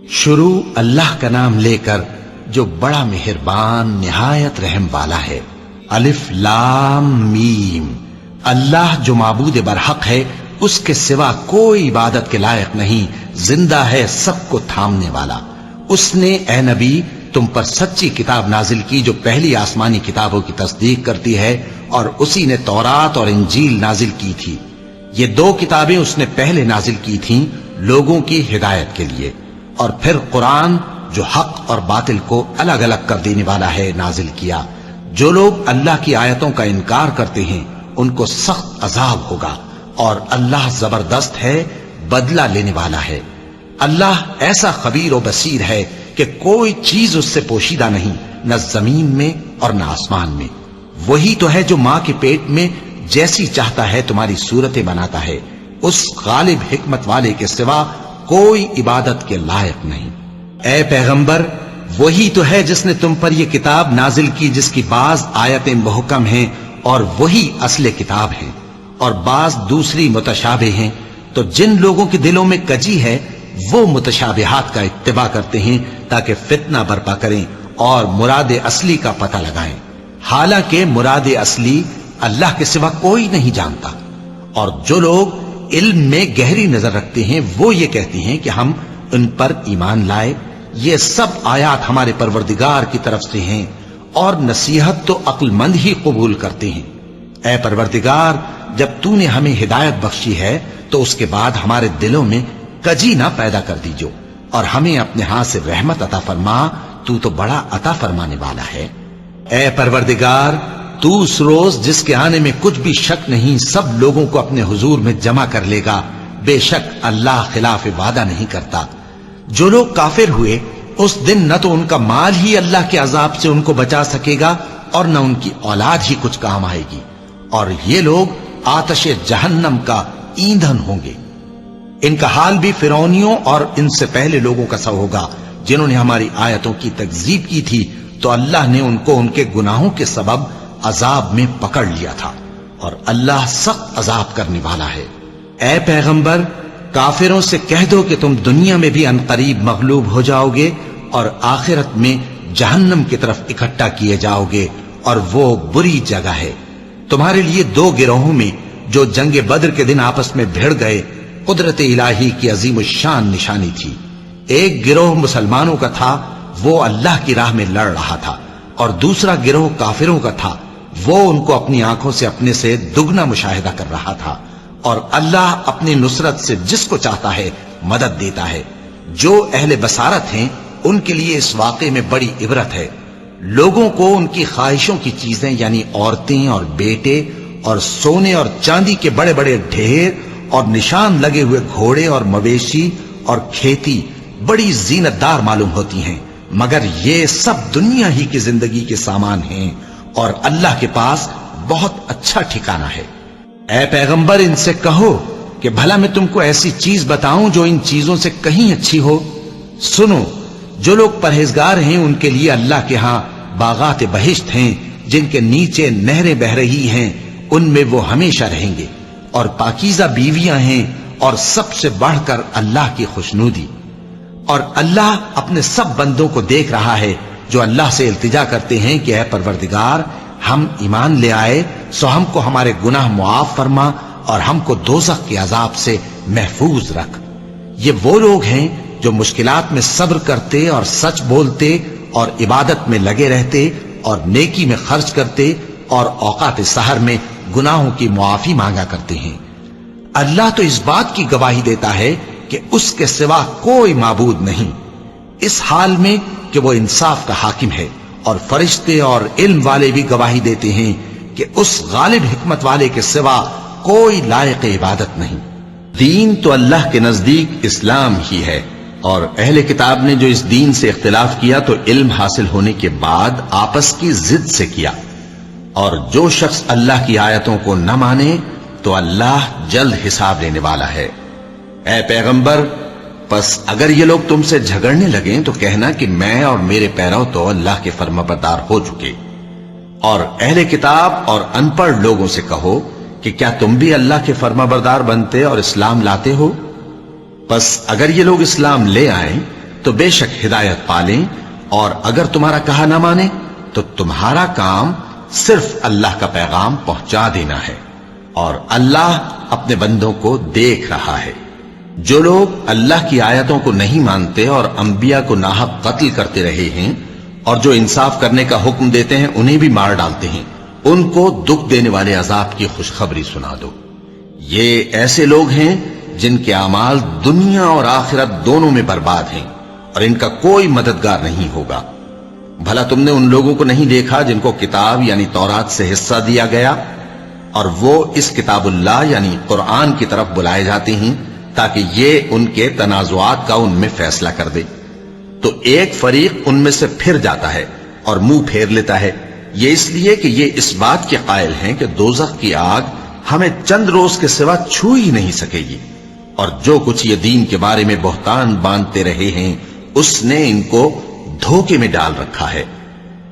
شروع اللہ کا نام لے کر جو بڑا مہربان نہایت رحم والا ہے۔ الف لام میم۔ اللہ جو معبود برحق ہے، اس کے سوا کوئی عبادت کے لائق نہیں، زندہ ہے، سب کو تھامنے والا۔ اس نے اے نبی تم پر سچی کتاب نازل کی جو پہلی آسمانی کتابوں کی تصدیق کرتی ہے، اور اسی نے تورات اور انجیل نازل کی تھی۔ یہ دو کتابیں اس نے پہلے نازل کی تھیں لوگوں کی ہدایت کے لیے، اور پھر قرآن جو حق اور باطل کو الگ الگ کر دینے والا ہے نازل کیا۔ جو لوگ اللہ کی آیتوں کا انکار کرتے ہیں ان کو سخت عذاب ہوگا، اور اللہ زبردست ہے، بدلہ لینے والا ہے۔ اللہ ایسا خبیر و بصیر ہے کہ کوئی چیز اس سے پوشیدہ نہیں، نہ زمین میں اور نہ آسمان میں۔ وہی تو ہے جو ماں کے پیٹ میں جیسی چاہتا ہے تمہاری صورتیں بناتا ہے، اس غالب حکمت والے کے سوا کوئی عبادت کے لائق نہیں۔ اے پیغمبر، وہی تو ہے جس نے تم پر یہ کتاب نازل کی جس کی بعض آیتیں محکم ہیں اور وہی اصل کتاب ہے، اور بعض دوسری متشابہ ہیں۔ تو جن لوگوں کے دلوں میں کجی ہے وہ متشابہات کا اتباع کرتے ہیں تاکہ فتنہ برپا کریں اور مراد اصلی کا پتہ لگائیں، حالانکہ مراد اصلی اللہ کے سوا کوئی نہیں جانتا۔ اور جو لوگ علم میں گہری نظر رکھتے ہیں وہ یہ کہتے ہیں کہ ہم ان پر ایمان لائے۔ یہ سب آیات ہمارے پروردگار کی طرف سے ہیں، اور نصیحت تو عقل مند ہی قبول کرتے ہیں۔ اے پروردگار، جب تو نے ہمیں ہدایت بخشی ہے تو اس کے بعد ہمارے دلوں میں کجی نہ پیدا کر دیجو، اور ہمیں اپنے ہاتھ سے رحمت عطا فرما، تو بڑا عطا فرمانے والا ہے۔ اے پروردگار، تو اس روز جس کے آنے میں کچھ بھی شک نہیں سب لوگوں کو اپنے حضور میں جمع کر لے گا۔ بے شک اللہ خلاف وعدہ نہیں کرتا۔ جو لوگ کافر ہوئے اس دن نہ تو ان کا مال ہی اللہ کے عذاب سے ان کو بچا سکے گا اور نہ ان کی اولاد ہی کچھ کام آئے گی، اور یہ لوگ آتش جہنم کا ایندھن ہوں گے۔ ان کا حال بھی فرعونیوں اور ان سے پہلے لوگوں کا سا ہوگا جنہوں نے ہماری آیتوں کی تکذیب کی تھی، تو اللہ نے ان کو ان کے گناہوں کے سبب عذاب میں پکڑ لیا تھا، اور اللہ سخت عذاب کرنے والا ہے۔ اے پیغمبر، کافروں سے کہہ دو کہ تم دنیا میں بھی عنقریب مغلوب ہو جاؤ گے اور آخرت میں جہنم کی طرف اکٹھا کیے جاؤ گے، اور وہ بری جگہ ہے۔ تمہارے لیے دو گروہوں میں جو جنگ بدر کے دن آپس میں بھڑ گئے قدرت الہی کی عظیم الشان نشانی تھی۔ ایک گروہ مسلمانوں کا تھا، وہ اللہ کی راہ میں لڑ رہا تھا، اور دوسرا گروہ کافروں کا تھا، وہ ان کو اپنی آنکھوں سے اپنے سے دگنا مشاہدہ کر رہا تھا۔ اور اللہ اپنی نصرت سے جس کو چاہتا ہے مدد دیتا ہے۔ جو اہل بصارت ہیں ان کے لیے اس واقعے میں بڑی عبرت ہے۔ لوگوں کو ان کی خواہشوں کی چیزیں یعنی عورتیں اور بیٹے اور سونے اور چاندی کے بڑے بڑے ڈھیر اور نشان لگے ہوئے گھوڑے اور مویشی اور کھیتی بڑی زینت دار معلوم ہوتی ہیں، مگر یہ سب دنیا ہی کی زندگی کے سامان ہیں، اور اللہ کے پاس بہت اچھا ٹھکانہ ہے۔ اے پیغمبر، ان سے کہو کہ بھلا میں تم کو ایسی چیز بتاؤں جو ان چیزوں سے کہیں اچھی ہو؟ سنو، جو لوگ پرہیزگار ہیں ان کے لیے اللہ کے ہاں باغات بہشت ہیں جن کے نیچے نہریں بہ رہی ہیں، ان میں وہ ہمیشہ رہیں گے، اور پاکیزہ بیویاں ہیں، اور سب سے بڑھ کر اللہ کی خوشنودی۔ اور اللہ اپنے سب بندوں کو دیکھ رہا ہے جو اللہ سے التجا کرتے ہیں کہ اے پروردگار، ہم ایمان لے آئے سو ہم کو ہمارے گناہ معاف فرما اور ہم کو دوزخ کے عذاب سے محفوظ رکھ۔ یہ وہ لوگ ہیں جو مشکلات میں صبر کرتے اور سچ بولتے اور عبادت میں لگے رہتے اور نیکی میں خرچ کرتے اور اوقات سحر میں گناہوں کی معافی مانگا کرتے ہیں۔ اللہ تو اس بات کی گواہی دیتا ہے کہ اس کے سوا کوئی معبود نہیں، اس حال میں کہ وہ انصاف کا حاکم ہے، اور فرشتے اور علم والے بھی گواہی دیتے ہیں کہ اس غالب حکمت والے کے سوا کوئی لائق عبادت نہیں۔ دین تو اللہ کے نزدیک اسلام ہی ہے، اور اہل کتاب نے جو اس دین سے اختلاف کیا تو علم حاصل ہونے کے بعد آپس کی ضد سے کیا، اور جو شخص اللہ کی آیتوں کو نہ مانے تو اللہ جلد حساب لینے والا ہے۔ اے پیغمبر، پس اگر یہ لوگ تم سے جھگڑنے لگیں تو کہنا کہ میں اور میرے پیرو تو اللہ کے فرمانبردار ہو چکے، اور اہل کتاب اور ان پڑھ لوگوں سے کہو کہ کیا تم بھی اللہ کے فرمانبردار بنتے اور اسلام لاتے ہو؟ پس اگر یہ لوگ اسلام لے آئیں تو بے شک ہدایت پالیں، اور اگر تمہارا کہا نہ مانے تو تمہارا کام صرف اللہ کا پیغام پہنچا دینا ہے، اور اللہ اپنے بندوں کو دیکھ رہا ہے۔ جو لوگ اللہ کی آیتوں کو نہیں مانتے اور انبیاء کو ناحق قتل کرتے رہے ہیں، اور جو انصاف کرنے کا حکم دیتے ہیں انہیں بھی مار ڈالتے ہیں، ان کو دکھ دینے والے عذاب کی خوشخبری سنا دو۔ یہ ایسے لوگ ہیں جن کے اعمال دنیا اور آخرت دونوں میں برباد ہیں، اور ان کا کوئی مددگار نہیں ہوگا۔ بھلا تم نے ان لوگوں کو نہیں دیکھا جن کو کتاب یعنی تورات سے حصہ دیا گیا، اور وہ اس کتاب اللہ یعنی قرآن کی طرف بلائے جاتے ہیں تاکہ یہ ان کے تنازعات کا ان میں فیصلہ کر دے؟ تو ایک فریق ان میں سے پھر جاتا ہے اور منہ پھیر لیتا ہے، یہ اس لیے کہ یہ اس بات کے قائل ہیں کہ دوزخ کی آگ ہمیں چند روز کے سوا چھو ہی نہیں سکے گی، اور جو کچھ یہ دین کے بارے میں بہتان باندھتے رہے ہیں اس نے ان کو دھوکے میں ڈال رکھا ہے۔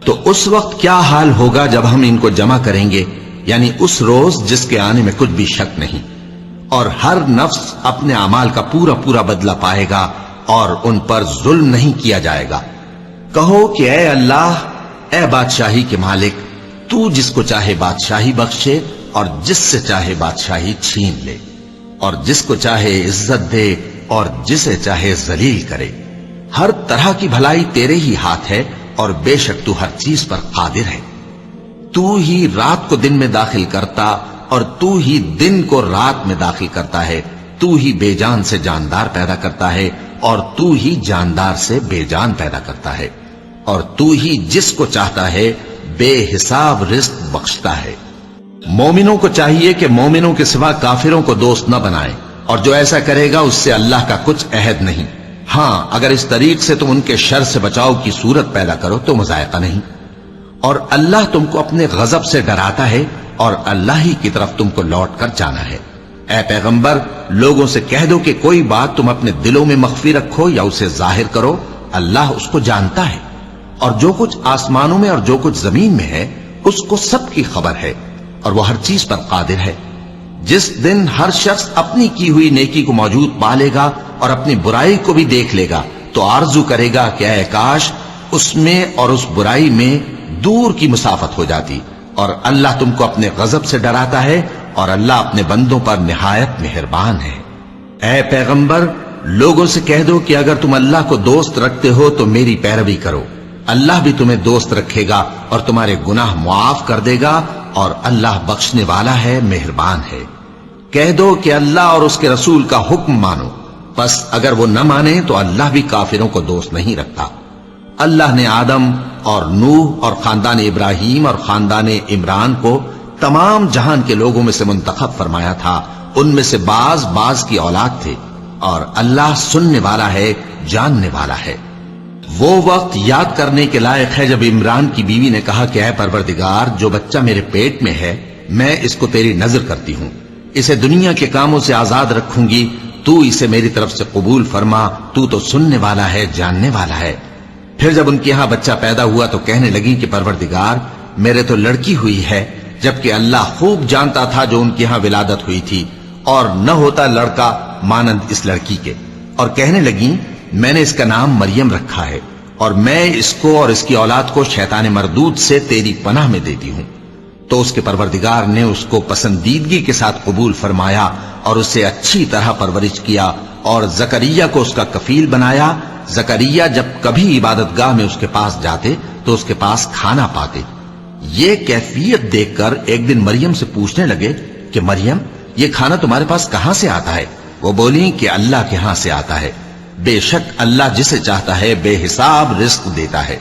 تو اس وقت کیا حال ہوگا جب ہم ان کو جمع کریں گے، یعنی اس روز جس کے آنے میں کچھ بھی شک نہیں، اور ہر نفس اپنے اعمال کا پورا پورا بدلہ پائے گا اور ان پر ظلم نہیں کیا جائے گا۔ کہو کہ اے اللہ، اے بادشاہی کے مالک، تو جس کو چاہے بادشاہی بخشے اور جس سے چاہے بادشاہی چھین لے، اور جس کو چاہے عزت دے اور جسے چاہے ذلیل کرے۔ ہر طرح کی بھلائی تیرے ہی ہاتھ ہے، اور بے شک تو ہر چیز پر قادر ہے۔ تو ہی رات کو دن میں داخل کرتا اور تو ہی دن کو رات میں داخل کرتا ہے، تو ہی بے جان سے جاندار پیدا کرتا ہے اور تو ہی جاندار سے بے جان پیدا کرتا ہے، اور تو ہی جس کو چاہتا ہے بے حساب رزق بخشتا ہے۔ مومنوں کو چاہیے کہ مومنوں کے سوا کافروں کو دوست نہ بنائیں، اور جو ایسا کرے گا اس سے اللہ کا کچھ عہد نہیں۔ ہاں، اگر اس طریق سے تم ان کے شر سے بچاؤ کی صورت پیدا کرو تو مذائقہ نہیں۔ اور اللہ تم کو اپنے غضب سے ڈراتا ہے، اور اللہ ہی کی طرف تم کو لوٹ کر جانا ہے۔ اے پیغمبر، لوگوں سے کہہ دو کہ کوئی بات تم اپنے دلوں میں مخفی رکھو یا اسے ظاہر کرو، اللہ اس کو جانتا ہے، اور جو کچھ آسمانوں میں اور جو کچھ زمین میں ہے اس کو سب کی خبر ہے، اور وہ ہر چیز پر قادر ہے۔ جس دن ہر شخص اپنی کی ہوئی نیکی کو موجود پا لے گا اور اپنی برائی کو بھی دیکھ لے گا تو آرزو کرے گا کہ اے کاش اس میں اور اس برائی میں دور کی مسافت ہو جاتی۔ اور اللہ تم کو اپنے غضب سے ڈراتا ہے، اور اللہ اپنے بندوں پر نہایت مہربان ہے۔ اے پیغمبر، لوگوں سے کہہ دو کہ اگر تم اللہ کو دوست رکھتے ہو تو میری پیروی کرو، اللہ بھی تمہیں دوست رکھے گا اور تمہارے گناہ معاف کر دے گا، اور اللہ بخشنے والا ہے، مہربان ہے۔ کہہ دو کہ اللہ اور اس کے رسول کا حکم مانو، پس اگر وہ نہ مانے تو اللہ بھی کافروں کو دوست نہیں رکھتا۔ اللہ نے آدم اور نوح اور خاندان ابراہیم اور خاندان عمران کو تمام جہان کے لوگوں میں سے منتخب فرمایا تھا، ان میں سے بعض بعض کی اولاد تھے، اور اللہ سننے والا ہے، جاننے والا ہے۔ وہ وقت یاد کرنے کے لائق ہے جب عمران کی بیوی نے کہا کہ اے پروردگار، جو بچہ میرے پیٹ میں ہے میں اس کو تیری نظر کرتی ہوں، اسے دنیا کے کاموں سے آزاد رکھوں گی، تو اسے میری طرف سے قبول فرما، تو تو سننے والا ہے، جاننے والا ہے۔ پھر جب ان کے ہاں بچہ پیدا ہوا تو کہنے لگی کہ پروردگار، میرے تو لڑکی ہوئی ہے، جبکہ اللہ خوب جانتا تھا جو ان کے ہاں ولادت ہوئی تھی، اور نہ ہوتا لڑکا مانند اس لڑکی کے۔ اور کہنے لگی میں نے اس کا نام مریم رکھا ہے، اور میں اس کو اور اس کی اولاد کو شیطان مردود سے تیری پناہ میں دیتی ہوں۔ تو اس کے پروردگار نے اس کو پسندیدگی کے ساتھ قبول فرمایا اور اسے اچھی طرح پرورش کیا، اور زکریا کو اس کا کفیل بنایا۔ زکریا جب کبھی عبادت گاہ میں اس کے پاس جاتے تو اس کے پاس کھانا پاتے۔ یہ کیفیت دیکھ کر ایک دن مریم سے پوچھنے لگے کہ مریم، یہ کھانا تمہارے پاس کہاں سے آتا ہے؟ وہ بولی کہ اللہ کے ہاں سے آتا ہے، بے شک اللہ جسے چاہتا ہے بے حساب رزق دیتا ہے۔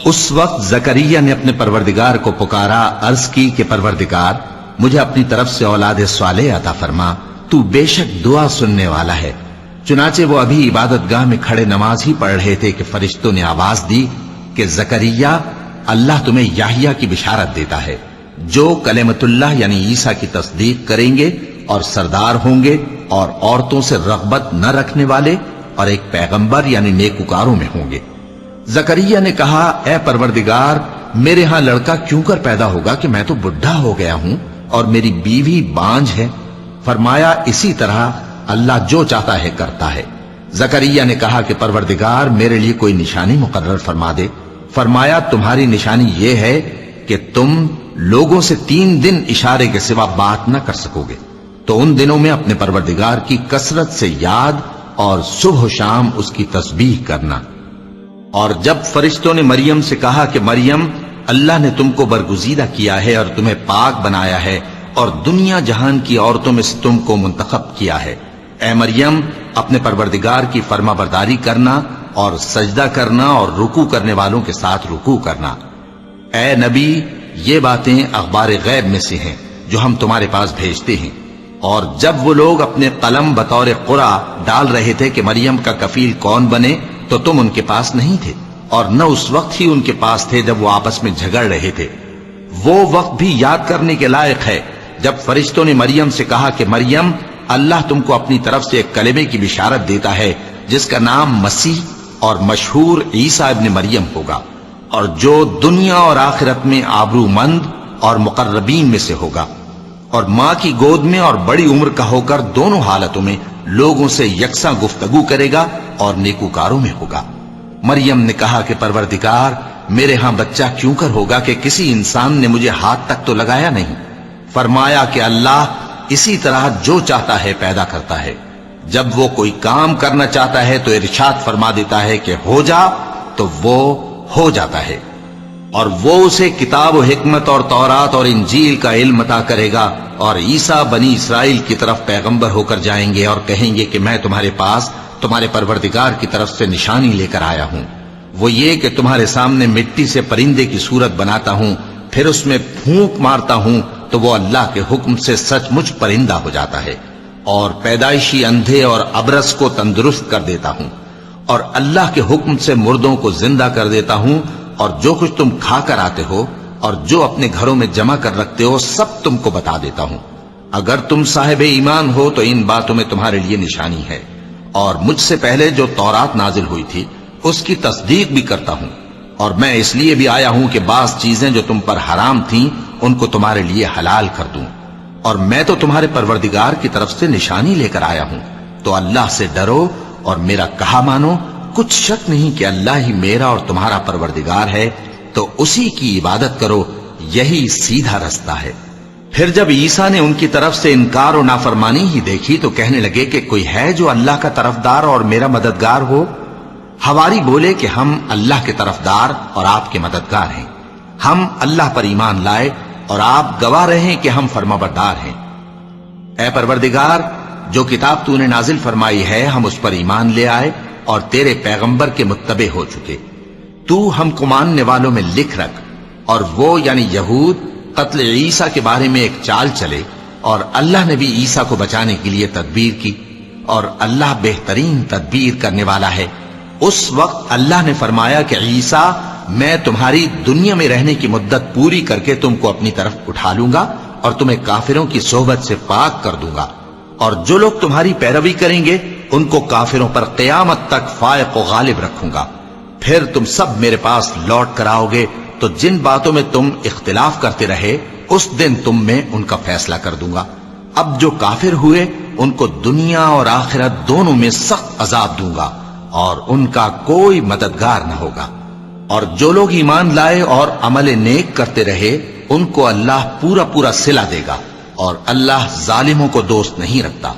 اس وقت زکریا نے اپنے پروردگار کو پکارا، عرض کی کہ پروردگار، مجھے اپنی طرف سے اولاد صالح عطا فرما، تو بے شک دعا سننے والا ہے۔ چنانچہ وہ ابھی عبادت گاہ میں کھڑے نماز ہی پڑھ رہے تھے کہ فرشتوں نے آواز دی کہ زکریا، اللہ تمہیں یحییٰ کی بشارت دیتا ہے، جو کلمۃ اللہ یعنی عیسیٰ کی تصدیق کریں گے اور سردار ہوں گے اور عورتوں سے رغبت نہ رکھنے والے اور ایک پیغمبر یعنی نیکوکاروں میں ہوں گے۔ زکریا نے کہا، اے پروردگار، میرے ہاں لڑکا کیوں کر پیدا ہوگا کہ میں تو بڈھا ہو گیا ہوں اور میری بیوی بانجھ ہے۔ فرمایا، اسی طرح اللہ جو چاہتا ہے کرتا ہے۔ زکریا نے کہا کہ پروردگار میرے لیے کوئی نشانی مقرر فرما دے۔ فرمایا تمہاری نشانی یہ ہے کہ تم لوگوں سے 3 دن اشارے کے سوا بات نہ کر سکو گے، تو ان دنوں میں اپنے پروردگار کی کثرت سے یاد اور صبح و شام اس کی تسبیح کرنا۔ اور جب فرشتوں نے مریم سے کہا کہ مریم، اللہ نے تم کو برگزیدہ کیا ہے اور تمہیں پاک بنایا ہے اور دنیا جہان کی عورتوں میں سے تم کو منتخب کیا ہے، اے مریم اپنے پروردگار کی فرما برداری کرنا اور سجدہ کرنا اور رکوع کرنے والوں کے ساتھ رکوع کرنا۔ اے نبی، یہ باتیں اخبار غیب میں سے ہیں جو ہم تمہارے پاس بھیجتے ہیں۔ اور جب وہ لوگ اپنے قلم بطور قرعہ ڈال رہے تھے کہ مریم کا کفیل کون بنے، تو تم ان کے پاس نہیں تھے، اور نہ اس وقت ہی ان کے پاس تھے جب وہ آپس میں جھگڑ رہے تھے۔ وہ وقت بھی یاد کرنے کے لائق ہے جب فرشتوں نے مریم سے کہا کہ مریم، اللہ تم کو اپنی طرف سے ایک کلمے کی بشارت دیتا ہے جس کا نام مسیح اور مشہور عیسیٰ ابن مریم ہوگا، اور جو دنیا اور آخرت میں آبرو مند اور مقربین میں سے ہوگا، اور ماں کی گود میں اور بڑی عمر کا ہو کر دونوں حالتوں میں لوگوں سے یکساں گفتگو کرے گا اور نیکوکاروں میں ہوگا۔ مریم نے کہا کہ پروردگار، میرے ہاں بچہ کیوں کر ہوگا کہ کسی انسان نے مجھے ہاتھ تک تو لگایا نہیں۔ فرمایا کہ اللہ اسی طرح جو چاہتا ہے پیدا کرتا ہے، جب وہ کوئی کام کرنا چاہتا ہے تو ارشاد فرما دیتا ہے کہ ہو جا، تو وہ ہو جاتا ہے۔ اور وہ اسے کتاب و حکمت اور تورات اور انجیل کا علم عطا کرے گا، اور عیسیٰ بنی اسرائیل کی طرف پیغمبر ہو کر جائیں گے اور کہیں گے کہ میں تمہارے پاس تمہارے پروردگار کی طرف سے نشانی لے کر آیا ہوں، وہ یہ کہ تمہارے سامنے مٹی سے پرندے کی صورت بناتا ہوں، پھر اس میں پھونک مارتا ہوں تو وہ اللہ کے حکم سے سچ مچ پرندہ ہو جاتا ہے، اور پیدائشی اندھے اور ابرص کو تندرست کر دیتا ہوں، اور اللہ کے حکم سے مردوں کو زندہ کر دیتا ہوں، اور جو کچھ تم کھا کر آتے ہو اور جو اپنے گھروں میں جمع کر رکھتے ہو سب تم کو بتا دیتا ہوں۔ اگر تم صاحب ایمان ہو تو ان باتوں میں تمہارے لیے نشانی ہے، اور مجھ سے پہلے جو تورات نازل ہوئی تھی اس کی تصدیق بھی کرتا ہوں، اور میں اس لیے بھی آیا ہوں کہ بعض چیزیں جو تم پر حرام تھیں ان کو تمہارے لیے حلال کر دوں، اور میں تو تمہارے پروردگار کی طرف سے نشانی لے کر آیا ہوں۔ تو اللہ سے ڈرو اور میرا کہا مانو، کچھ شک نہیں کہ اللہ ہی میرا اور تمہارا پروردگار ہے، تو اسی کی عبادت کرو، یہی سیدھا رستہ ہے۔ پھر جب عیسیٰ نے ان کی طرف سے انکار و نافرمانی ہی دیکھی تو کہنے لگے کہ کوئی ہے جو اللہ کا طرفدار اور میرا مددگار ہو؟ حواری بولے کہ ہم اللہ کے طرفدار اور آپ کے مددگار ہیں، ہم اللہ پر ایمان لائے اور آپ گواہ رہیں کہ ہم فرما بردار ہیں۔ اے پروردگار، جو کتاب تو نے نازل فرمائی ہے ہم اس پر ایمان لے آئے اور تیرے پیغمبر کے متبع ہو چکے، تو ہم کو ماننے والوں میں لکھ رکھ۔ اور وہ یعنی یہود قتل عیسیٰ کے بارے میں ایک چال چلے، اور اللہ نے بھی عیسیٰ کو بچانے کے لیے تدبیر کی، اور اللہ بہترین تدبیر کرنے والا ہے۔ اس وقت اللہ نے فرمایا کہ عیسیٰ، میں تمہاری دنیا میں رہنے کی مدت پوری کر کے تم کو اپنی طرف اٹھا لوں گا اور تمہیں کافروں کی صحبت سے پاک کر دوں گا، اور جو لوگ تمہاری پیروی کریں گے ان کو کافروں پر قیامت تک فائق و غالب رکھوں گا۔ پھر تم سب میرے پاس لوٹ کر آؤ گے، تو جن باتوں میں تم اختلاف کرتے رہے اس دن تم میں ان کا فیصلہ کر دوں گا۔ اب جو کافر ہوئے ان کو دنیا اور آخرت دونوں میں سخت عذاب دوں گا، اور ان کا کوئی مددگار نہ ہوگا۔ اور جو لوگ ایمان لائے اور عمل نیک کرتے رہے ان کو اللہ پورا پورا صلہ دے گا، اور اللہ ظالموں کو دوست نہیں رکھتا۔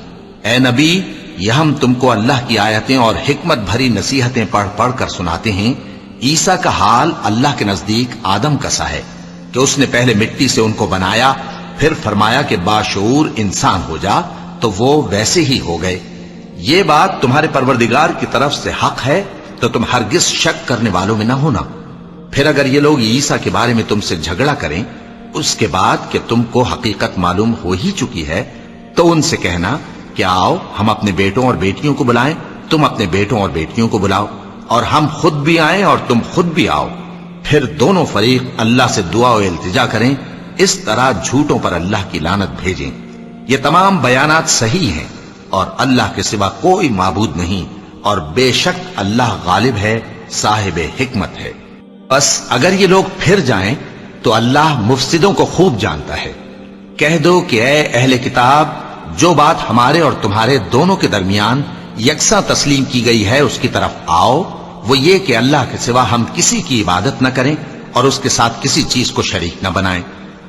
اے نبی، یہ ہم تم کو اللہ کی آیتیں اور حکمت بھری نصیحتیں پڑھ پڑھ کر سناتے ہیں۔ عیسیٰ کا حال اللہ کے نزدیک آدم کا سا ہے کہ اس نے پہلے مٹی سے ان کو بنایا، پھر فرمایا کہ باشعور انسان ہو جا، تو وہ ویسے ہی ہو گئے۔ یہ بات تمہارے پروردگار کی طرف سے حق ہے، تو تم ہرگز شک کرنے والوں میں نہ ہونا۔ پھر اگر یہ لوگ عیسیٰ کے بارے میں تم سے جھگڑا کریں اس کے بعد کہ تم کو حقیقت معلوم ہو ہی چکی ہے، تو ان سے کہنا کہ آؤ ہم اپنے بیٹوں اور بیٹیوں کو بلائیں، تم اپنے بیٹوں اور بیٹیوں کو بلاؤ، اور ہم خود بھی آئیں اور تم خود بھی آؤ، پھر دونوں فریق اللہ سے دعا و التجا کریں، اس طرح جھوٹوں پر اللہ کی لعنت بھیجیں۔ یہ تمام بیانات صحیح ہیں، اور اللہ کے سوا کوئی معبود نہیں، اور بے شک اللہ غالب ہے، صاحب حکمت ہے۔ بس اگر یہ لوگ پھر جائیں تو اللہ مفسدوں کو خوب جانتا ہے۔ کہہ دو کہ اے اہل کتاب، جو بات ہمارے اور تمہارے دونوں کے درمیان یکساں تسلیم کی گئی ہے اس کی طرف آؤ، وہ یہ کہ اللہ کے سوا ہم کسی کی عبادت نہ کریں اور اس کے ساتھ کسی چیز کو شریک نہ بنائیں،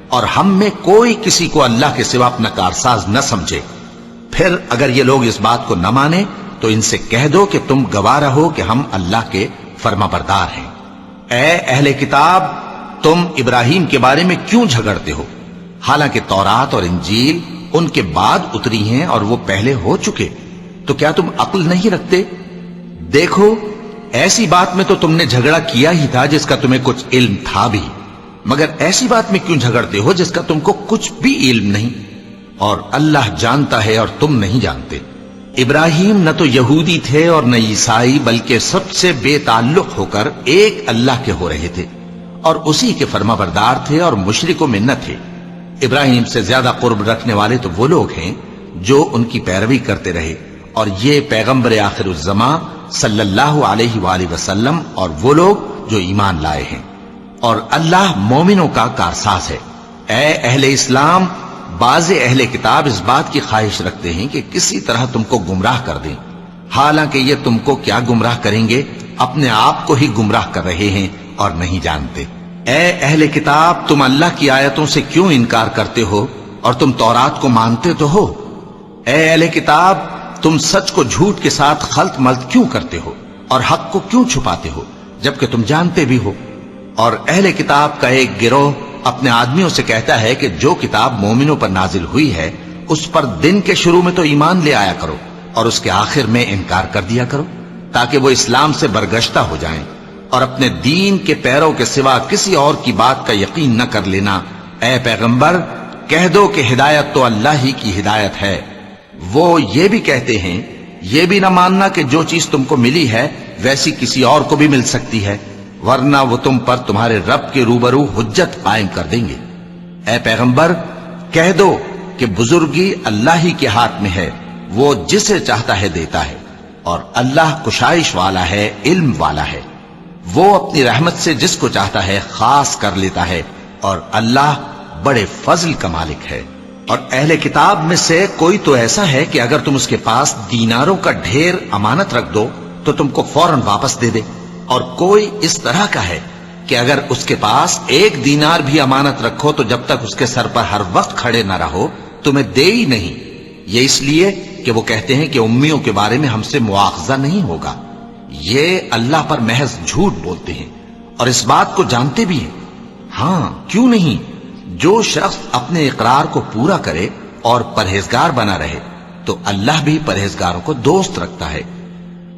اور ہم میں کوئی کسی کو اللہ کے سوا اپنا کارساز نہ سمجھے۔ پھر اگر یہ لوگ اس بات کو نہ مانیں تو ان سے کہہ دو کہ تم گواہ رہو کہ ہم اللہ کے فرما بردار ہیں۔ اے اہل کتاب، تم ابراہیم کے بارے میں کیوں جھگڑتے ہو، حالانکہ تورات اور انجیل ان کے بعد اتری ہیں اور وہ پہلے ہو چکے، تو کیا تم عقل نہیں رکھتے؟ دیکھو، ایسی بات میں تو تم نے جھگڑا کیا ہی تھا جس کا تمہیں کچھ علم تھا بھی، مگر ایسی بات میں کیوں جھگڑتے ہو جس کا تم کو کچھ بھی علم نہیں؟ اور اللہ جانتا ہے اور تم نہیں جانتے۔ ابراہیم نہ تو یہودی تھے اور نہ عیسائی، بلکہ سب سے بے تعلق ہو کر ایک اللہ کے ہو رہے تھے اور اسی کے فرما بردار تھے اور مشرکوں میں نہ تھے۔ ابراہیم سے زیادہ قرب رکھنے والے تو وہ لوگ ہیں جو ان کی پیروی کرتے رہے، اور یہ پیغمبر آخر الزماں صلی اللہ علیہ وآلہ وسلم اور وہ لوگ جو ایمان لائے ہیں، اور اللہ مومنوں کا کارساز ہے۔ اے اہل اسلام، بعض اہل کتاب اس بات کی خواہش رکھتے ہیں کہ کسی طرح تم کو گمراہ کر دیں، حالانکہ یہ تم کو کیا گمراہ کریں گے، اپنے آپ کو ہی گمراہ کر رہے ہیں اور نہیں جانتے۔ اے اہل کتاب، تم اللہ کی آیتوں سے کیوں انکار کرتے ہو اور تم تورات کو مانتے تو ہو؟ اے اہل کتاب، تم سچ کو جھوٹ کے ساتھ خلط ملط کیوں کرتے ہو اور حق کو کیوں چھپاتے ہو جبکہ تم جانتے بھی ہو؟ اور اہل کتاب کا ایک گروہ اپنے آدمیوں سے کہتا ہے کہ جو کتاب مومنوں پر نازل ہوئی ہے اس پر دن کے شروع میں تو ایمان لے آیا کرو اور اس کے آخر میں انکار کر دیا کرو، تاکہ وہ اسلام سے برگشتہ ہو جائیں، اور اپنے دین کے پیروں کے سوا کسی اور کی بات کا یقین نہ کر لینا۔ اے پیغمبر، کہہ دو کہ ہدایت تو اللہ ہی کی ہدایت ہے۔ وہ یہ بھی کہتے ہیں، یہ بھی نہ ماننا کہ جو چیز تم کو ملی ہے ویسی کسی اور کو بھی مل سکتی ہے، ورنہ وہ تم پر تمہارے رب کے روبرو حجت قائم کر دیں گے۔ اے پیغمبر، کہہ دو کہ بزرگی اللہ ہی کے ہاتھ میں ہے، وہ جسے چاہتا ہے دیتا ہے، اور اللہ کشائش والا ہے، علم والا ہے، وہ اپنی رحمت سے جس کو چاہتا ہے خاص کر لیتا ہے، اور اللہ بڑے فضل کا مالک ہے۔ اور اہل کتاب میں سے کوئی تو ایسا ہے کہ اگر تم اس کے پاس دیناروں کا ڈھیر امانت رکھ دو تو تم کو فوراً واپس دے دے، اور کوئی اس طرح کا ہے کہ اگر اس کے پاس 1 دینار بھی امانت رکھو تو جب تک اس کے سر پر ہر وقت کھڑے نہ رہو تمہیں دے ہی نہیں، یہ اس لیے کہ وہ کہتے ہیں کہ امیوں کے بارے میں ہم سے مواخذہ نہیں ہوگا۔ یہ اللہ پر محض جھوٹ بولتے ہیں اور اس بات کو جانتے بھی ہیں۔ ہاں، کیوں نہیں؟ جو شخص اپنے اقرار کو پورا کرے اور پرہیزگار بنا رہے تو اللہ بھی پرہیزگاروں کو دوست رکھتا ہے۔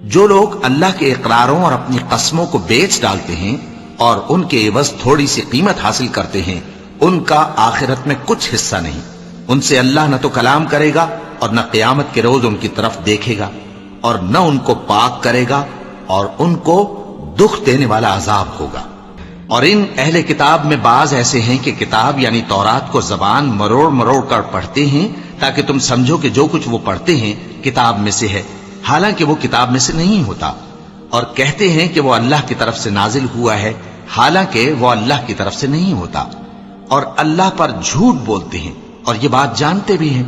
جو لوگ اللہ کے اقراروں اور اپنی قسموں کو بیچ ڈالتے ہیں اور ان کے عوض تھوڑی سی قیمت حاصل کرتے ہیں، ان کا آخرت میں کچھ حصہ نہیں۔ ان سے اللہ نہ تو کلام کرے گا اور نہ قیامت کے روز ان کی طرف دیکھے گا، اور نہ ان کو پاک کرے گا، اور ان کو دکھ دینے والا عذاب ہوگا۔ اور ان اہل کتاب میں بعض ایسے ہیں کہ کتاب یعنی تورات کو زبان مروڑ مروڑ کر پڑھتے ہیں تاکہ تم سمجھو کہ جو کچھ وہ پڑھتے ہیں کتاب میں سے ہے، حالانکہ وہ کتاب میں سے نہیں ہوتا، اور کہتے ہیں کہ وہ اللہ کی طرف سے نازل ہوا ہے، حالانکہ وہ اللہ کی طرف سے نہیں ہوتا، اور اللہ پر جھوٹ بولتے ہیں اور یہ بات جانتے بھی ہیں۔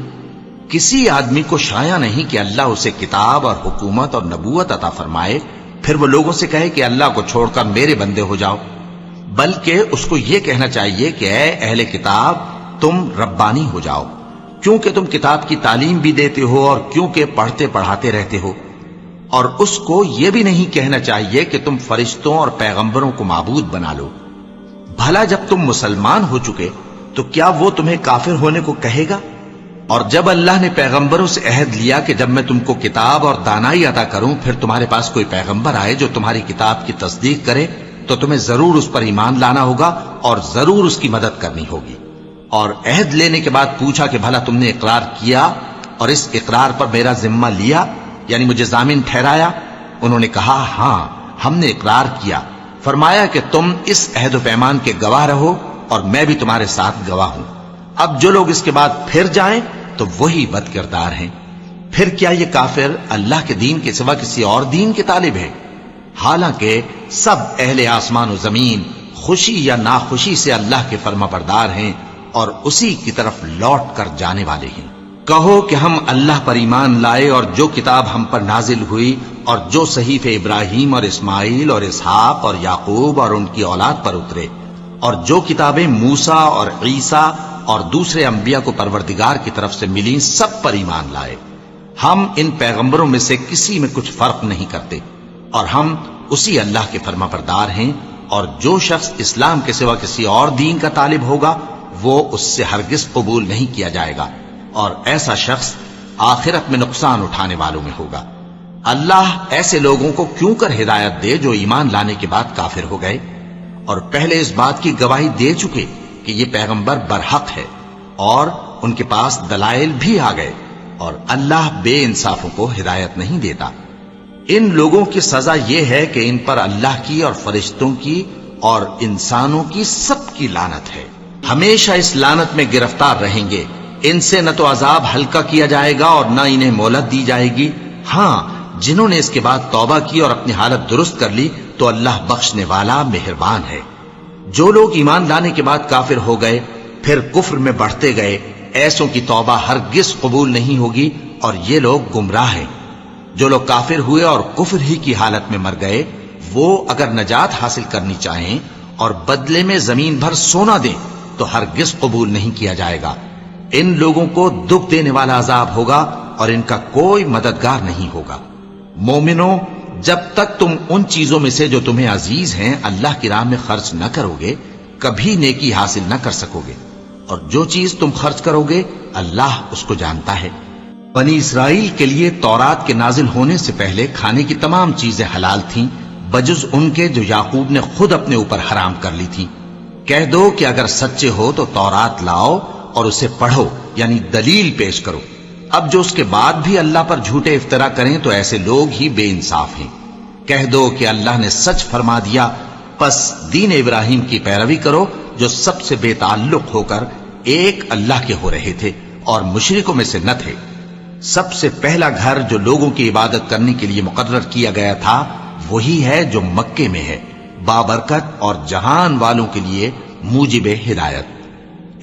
کسی آدمی کو شایع نہیں کہ اللہ اسے کتاب اور حکومت اور نبوت عطا فرمائے، پھر وہ لوگوں سے کہے کہ اللہ کو چھوڑ کر میرے بندے ہو جاؤ، بلکہ اس کو یہ کہنا چاہیے کہ اے اہل کتاب، تم ربانی ہو جاؤ، کیونکہ تم کتاب کی تعلیم بھی دیتے ہو اور کیونکہ پڑھتے پڑھاتے رہتے ہو۔ اور اس کو یہ بھی نہیں کہنا چاہیے کہ تم فرشتوں اور پیغمبروں کو معبود بنا لو۔ بھلا جب تم مسلمان ہو چکے تو کیا وہ تمہیں کافر ہونے کو کہے گا؟ اور جب اللہ نے پیغمبروں سے عہد لیا کہ جب میں تم کو کتاب اور دانائی عطا کروں پھر تمہارے پاس کوئی پیغمبر آئے جو تمہاری کتاب کی تصدیق کرے تو تمہیں ضرور اس پر ایمان لانا ہوگا اور ضرور اس کی مدد کرنی ہوگی۔ اور عہد لینے کے بعد پوچھا کہ بھلا تم نے اقرار کیا اور اس اقرار پر میرا ذمہ لیا، یعنی مجھے ضامن ٹھہرایا؟ انہوں نے کہا ہاں، ہم نے اقرار کیا۔ فرمایا کہ تم اس عہد و پیمان کے گواہ رہو اور میں بھی تمہارے ساتھ گواہ ہوں۔ اب جو لوگ اس کے بعد پھر جائیں تو وہی بد کردار ہیں۔ پھر کیا یہ کافر اللہ کے دین کے سوا کسی اور دین کے طالب ہیں؟ حالانکہ سب اہل آسمان و زمین خوشی یا ناخوشی سے اللہ کے فرما بردار ہیں اور اسی کی طرف لوٹ کر جانے والے ہیں۔ کہو کہ ہم اللہ پر ایمان لائے اور جو کتاب ہم پر نازل ہوئی اور جو صحیفے ابراہیم اور اسماعیل اور اسحاق اور یعقوب اور ان کی اولاد پر اترے اور جو کتابیں موسیٰ اور عیسیٰ اور دوسرے انبیاء کو پروردگار کی طرف سے ملیں سب پر ایمان لائے. ہم ان پیغمبروں میں سے کسی میں کچھ فرق نہیں کرتے اور ہم اسی اللہ کے فرما بردار ہیں. اور جو شخص اسلام کے سوا کسی اور دین کا طالب ہوگا وہ اس سے ہرگز قبول نہیں کیا جائے گا اور ایسا شخص آخرت میں نقصان اٹھانے والوں میں ہوگا. اللہ ایسے لوگوں کو کیوں کر ہدایت دے جو ایمان لانے کے بعد کافر ہو گئے اور پہلے اس بات کی گواہی دے چکے کہ یہ پیغمبر برحق ہے اور ان کے پاس دلائل بھی آ گئے. اور اللہ بے انصافوں کو ہدایت نہیں دیتا. ان لوگوں کی سزا یہ ہے کہ ان پر اللہ کی اور فرشتوں کی اور انسانوں کی سب کی لعنت ہے. ہمیشہ اس لعنت میں گرفتار رہیں گے. ان سے نہ تو عذاب ہلکا کیا جائے گا اور نہ انہیں مہلت دی جائے گی. ہاں جنہوں نے اس کے بعد توبہ کی اور اپنی حالت درست کر لی تو اللہ بخشنے والا مہربان ہے. جو لوگ ایمان لانے کے بعد کافر ہو گئے پھر کفر میں بڑھتے گئے ایسوں کی توبہ ہرگز قبول نہیں ہوگی اور یہ لوگ گمراہ ہیں. جو لوگ کافر ہوئے اور کفر ہی کی حالت میں مر گئے وہ اگر نجات حاصل کرنی چاہیں اور بدلے میں زمین بھر سونا دیں تو ہرگز قبول نہیں کیا جائے گا. ان لوگوں کو دکھ دینے والا عذاب ہوگا اور ان کا کوئی مددگار نہیں ہوگا. مومنوں جب تک تم ان چیزوں میں سے جو تمہیں عزیز ہیں اللہ کی راہ میں خرچ نہ کرو گے کبھی نیکی حاصل نہ کر سکو گے. اور جو چیز تم خرچ کرو گے اللہ اس کو جانتا ہے. بنی اسرائیل کے لیے تورات کے نازل ہونے سے پہلے کھانے کی تمام چیزیں حلال تھیں بجز ان کے جو یعقوب نے خود اپنے اوپر حرام کر لی تھی. کہہ دو کہ اگر سچے ہو تو تورات لاؤ اور اسے پڑھو یعنی دلیل پیش کرو. اب جو اس کے بعد بھی اللہ پر جھوٹے افطرا کریں تو ایسے لوگ ہی بے انصاف ہیں. کہہ دو کہ اللہ نے سچ فرما دیا پس دین ابراہیم کی پیروی کرو جو سب سے بے تعلق ہو کر ایک اللہ کے ہو رہے تھے اور مشرکوں میں سے نہ تھے. سب سے پہلا گھر جو لوگوں کی عبادت کرنے کے لیے مقرر کیا گیا تھا وہی ہے جو مکے میں ہے بابرکت اور جہان والوں کے لیے موجب ہدایت.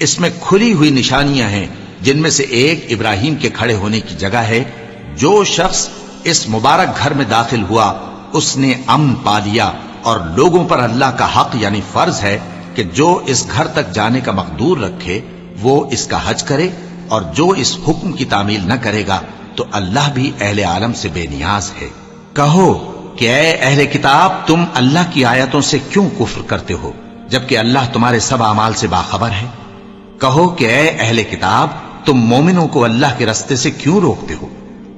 اس میں کھلی ہوئی نشانیاں ہیں جن میں سے ایک ابراہیم کے کھڑے ہونے کی جگہ ہے. جو شخص اس مبارک گھر میں داخل ہوا اس نے امن پا لیا اور لوگوں پر اللہ کا حق یعنی فرض ہے کہ جو اس گھر تک جانے کا مقدور رکھے وہ اس کا حج کرے اور جو اس حکم کی تعمیل نہ کرے گا تو اللہ بھی اہل عالم سے بے نیاز ہے. کہو کہ اے اہل کتاب تم اللہ کی آیتوں سے کیوں کفر کرتے ہو جبکہ اللہ تمہارے سب اعمال سے باخبر ہے. کہو کہ اے اہل کتاب تم مومنوں کو اللہ کے رستے سے کیوں روکتے ہو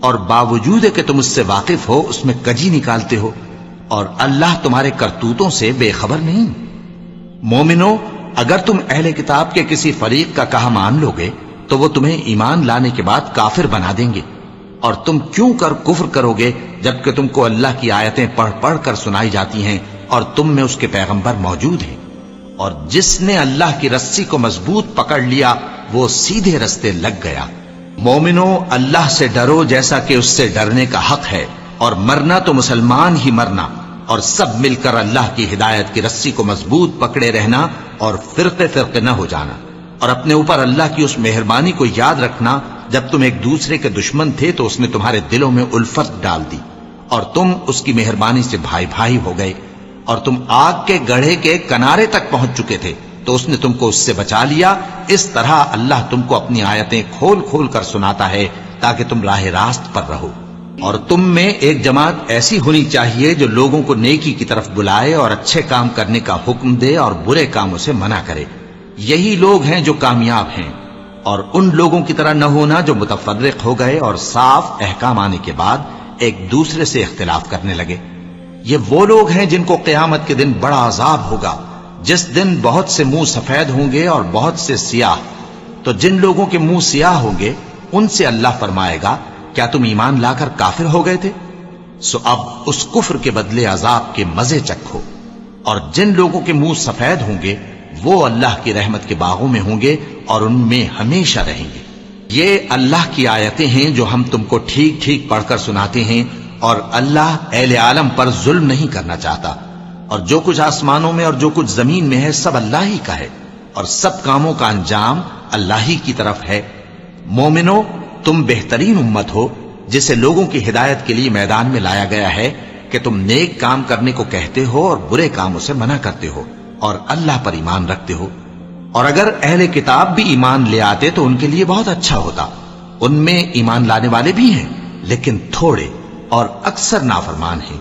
اور باوجود کہ تم اس سے واقف ہو اس میں کجی نکالتے ہو اور اللہ تمہارے کرتوتوں سے بے خبر نہیں. مومنوں اگر تم اہل کتاب کے کسی فریق کا کہا مان لو گے تو وہ تمہیں ایمان لانے کے بعد کافر بنا دیں گے اور تم کیوں کر کفر کرو گے جبکہ تم کو اللہ کی آیتیں پڑھ پڑھ کر سنائی جاتی ہیں اور تم میں اس کے پیغمبر موجود ہیں. اور جس نے اللہ کی رسی کو مضبوط پکڑ لیا وہ سیدھے رستے لگ گیا. مومنوں اللہ سے ڈرو جیسا کہ اس سے ڈرنے کا حق ہے اور مرنا تو مسلمان ہی مرنا اور سب مل کر اللہ کی ہدایت کی رسی کو مضبوط پکڑے رہنا اور فرقے فرقے نہ ہو جانا اور اپنے اوپر اللہ کی اس مہربانی کو یاد رکھنا جب تم ایک دوسرے کے دشمن تھے تو اس نے تمہارے دلوں میں الفت ڈال دی اور تم اس کی مہربانی سے بھائی بھائی ہو گئے اور تم آگ کے گڑھے کے کنارے تک پہنچ چکے تھے تو اس نے تم کو اس سے بچا لیا. اس طرح اللہ تم کو اپنی آیتیں کھول کھول کر سناتا ہے تاکہ تم راہ راست پر رہو. اور تم میں ایک جماعت ایسی ہونی چاہیے جو لوگوں کو نیکی کی طرف بلائے اور اچھے کام کرنے کا حکم دے اور برے کاموں سے منع کرے. یہی لوگ ہیں جو کامیاب ہیں. اور ان لوگوں کی طرح نہ ہونا جو متفرق ہو گئے اور صاف احکام آنے کے بعد ایک دوسرے سے اختلاف کرنے لگے. یہ وہ لوگ ہیں جن کو قیامت کے دن بڑا عذاب ہوگا جس دن بہت سے منہ سفید ہوں گے اور بہت سے سیاہ. تو جن لوگوں کے منہ سیاہ ہوں گے ان سے اللہ فرمائے گا کیا تم ایمان لا کر کافر ہو گئے تھے؟ سو اب اس کفر کے بدلے عذاب کے مزے چکھو. اور جن لوگوں کے منہ سفید ہوں گے وہ اللہ کی رحمت کے باغوں میں ہوں گے اور ان میں ہمیشہ رہیں گے. یہ اللہ کی آیتیں ہیں جو ہم تم کو ٹھیک ٹھیک پڑھ کر سناتے ہیں اور اللہ اہل عالم پر ظلم نہیں کرنا چاہتا. اور جو کچھ آسمانوں میں اور جو کچھ زمین میں ہے سب اللہ ہی کا ہے اور سب کاموں کا انجام اللہ ہی کی طرف ہے. مومنوں تم بہترین امت ہو جسے لوگوں کی ہدایت کے لیے میدان میں لایا گیا ہے کہ تم نیک کام کرنے کو کہتے ہو اور برے کاموں سے منع کرتے ہو اور اللہ پر ایمان رکھتے ہو۔ اور اگر اہل کتاب بھی ایمان لے آتے تو ان کے لیے بہت اچھا ہوتا، ان میں ایمان لانے والے بھی ہیں لیکن تھوڑے اور اکثر نافرمان ہیں۔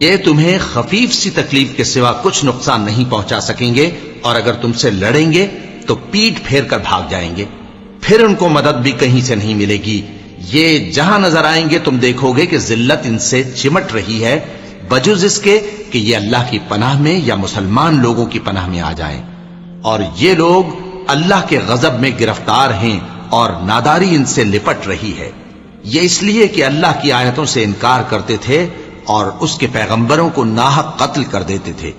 یہ تمہیں خفیف سی تکلیف کے سوا کچھ نقصان نہیں پہنچا سکیں گے، اور اگر تم سے لڑیں گے تو پیٹ پھیر کر بھاگ جائیں گے، پھر ان کو مدد بھی کہیں سے نہیں ملے گی۔ یہ جہاں نظر آئیں گے تم دیکھو گے کہ ذلت ان سے چمٹ رہی ہے، بجز اس کے کہ یہ اللہ کی پناہ میں یا مسلمان لوگوں کی پناہ میں آ جائیں۔ اور یہ لوگ اللہ کے غضب میں گرفتار ہیں اور ناداری ان سے لپٹ رہی ہے۔ یہ اس لیے کہ اللہ کی آیتوں سے انکار کرتے تھے اور اس کے پیغمبروں کو ناحق قتل کر دیتے تھے۔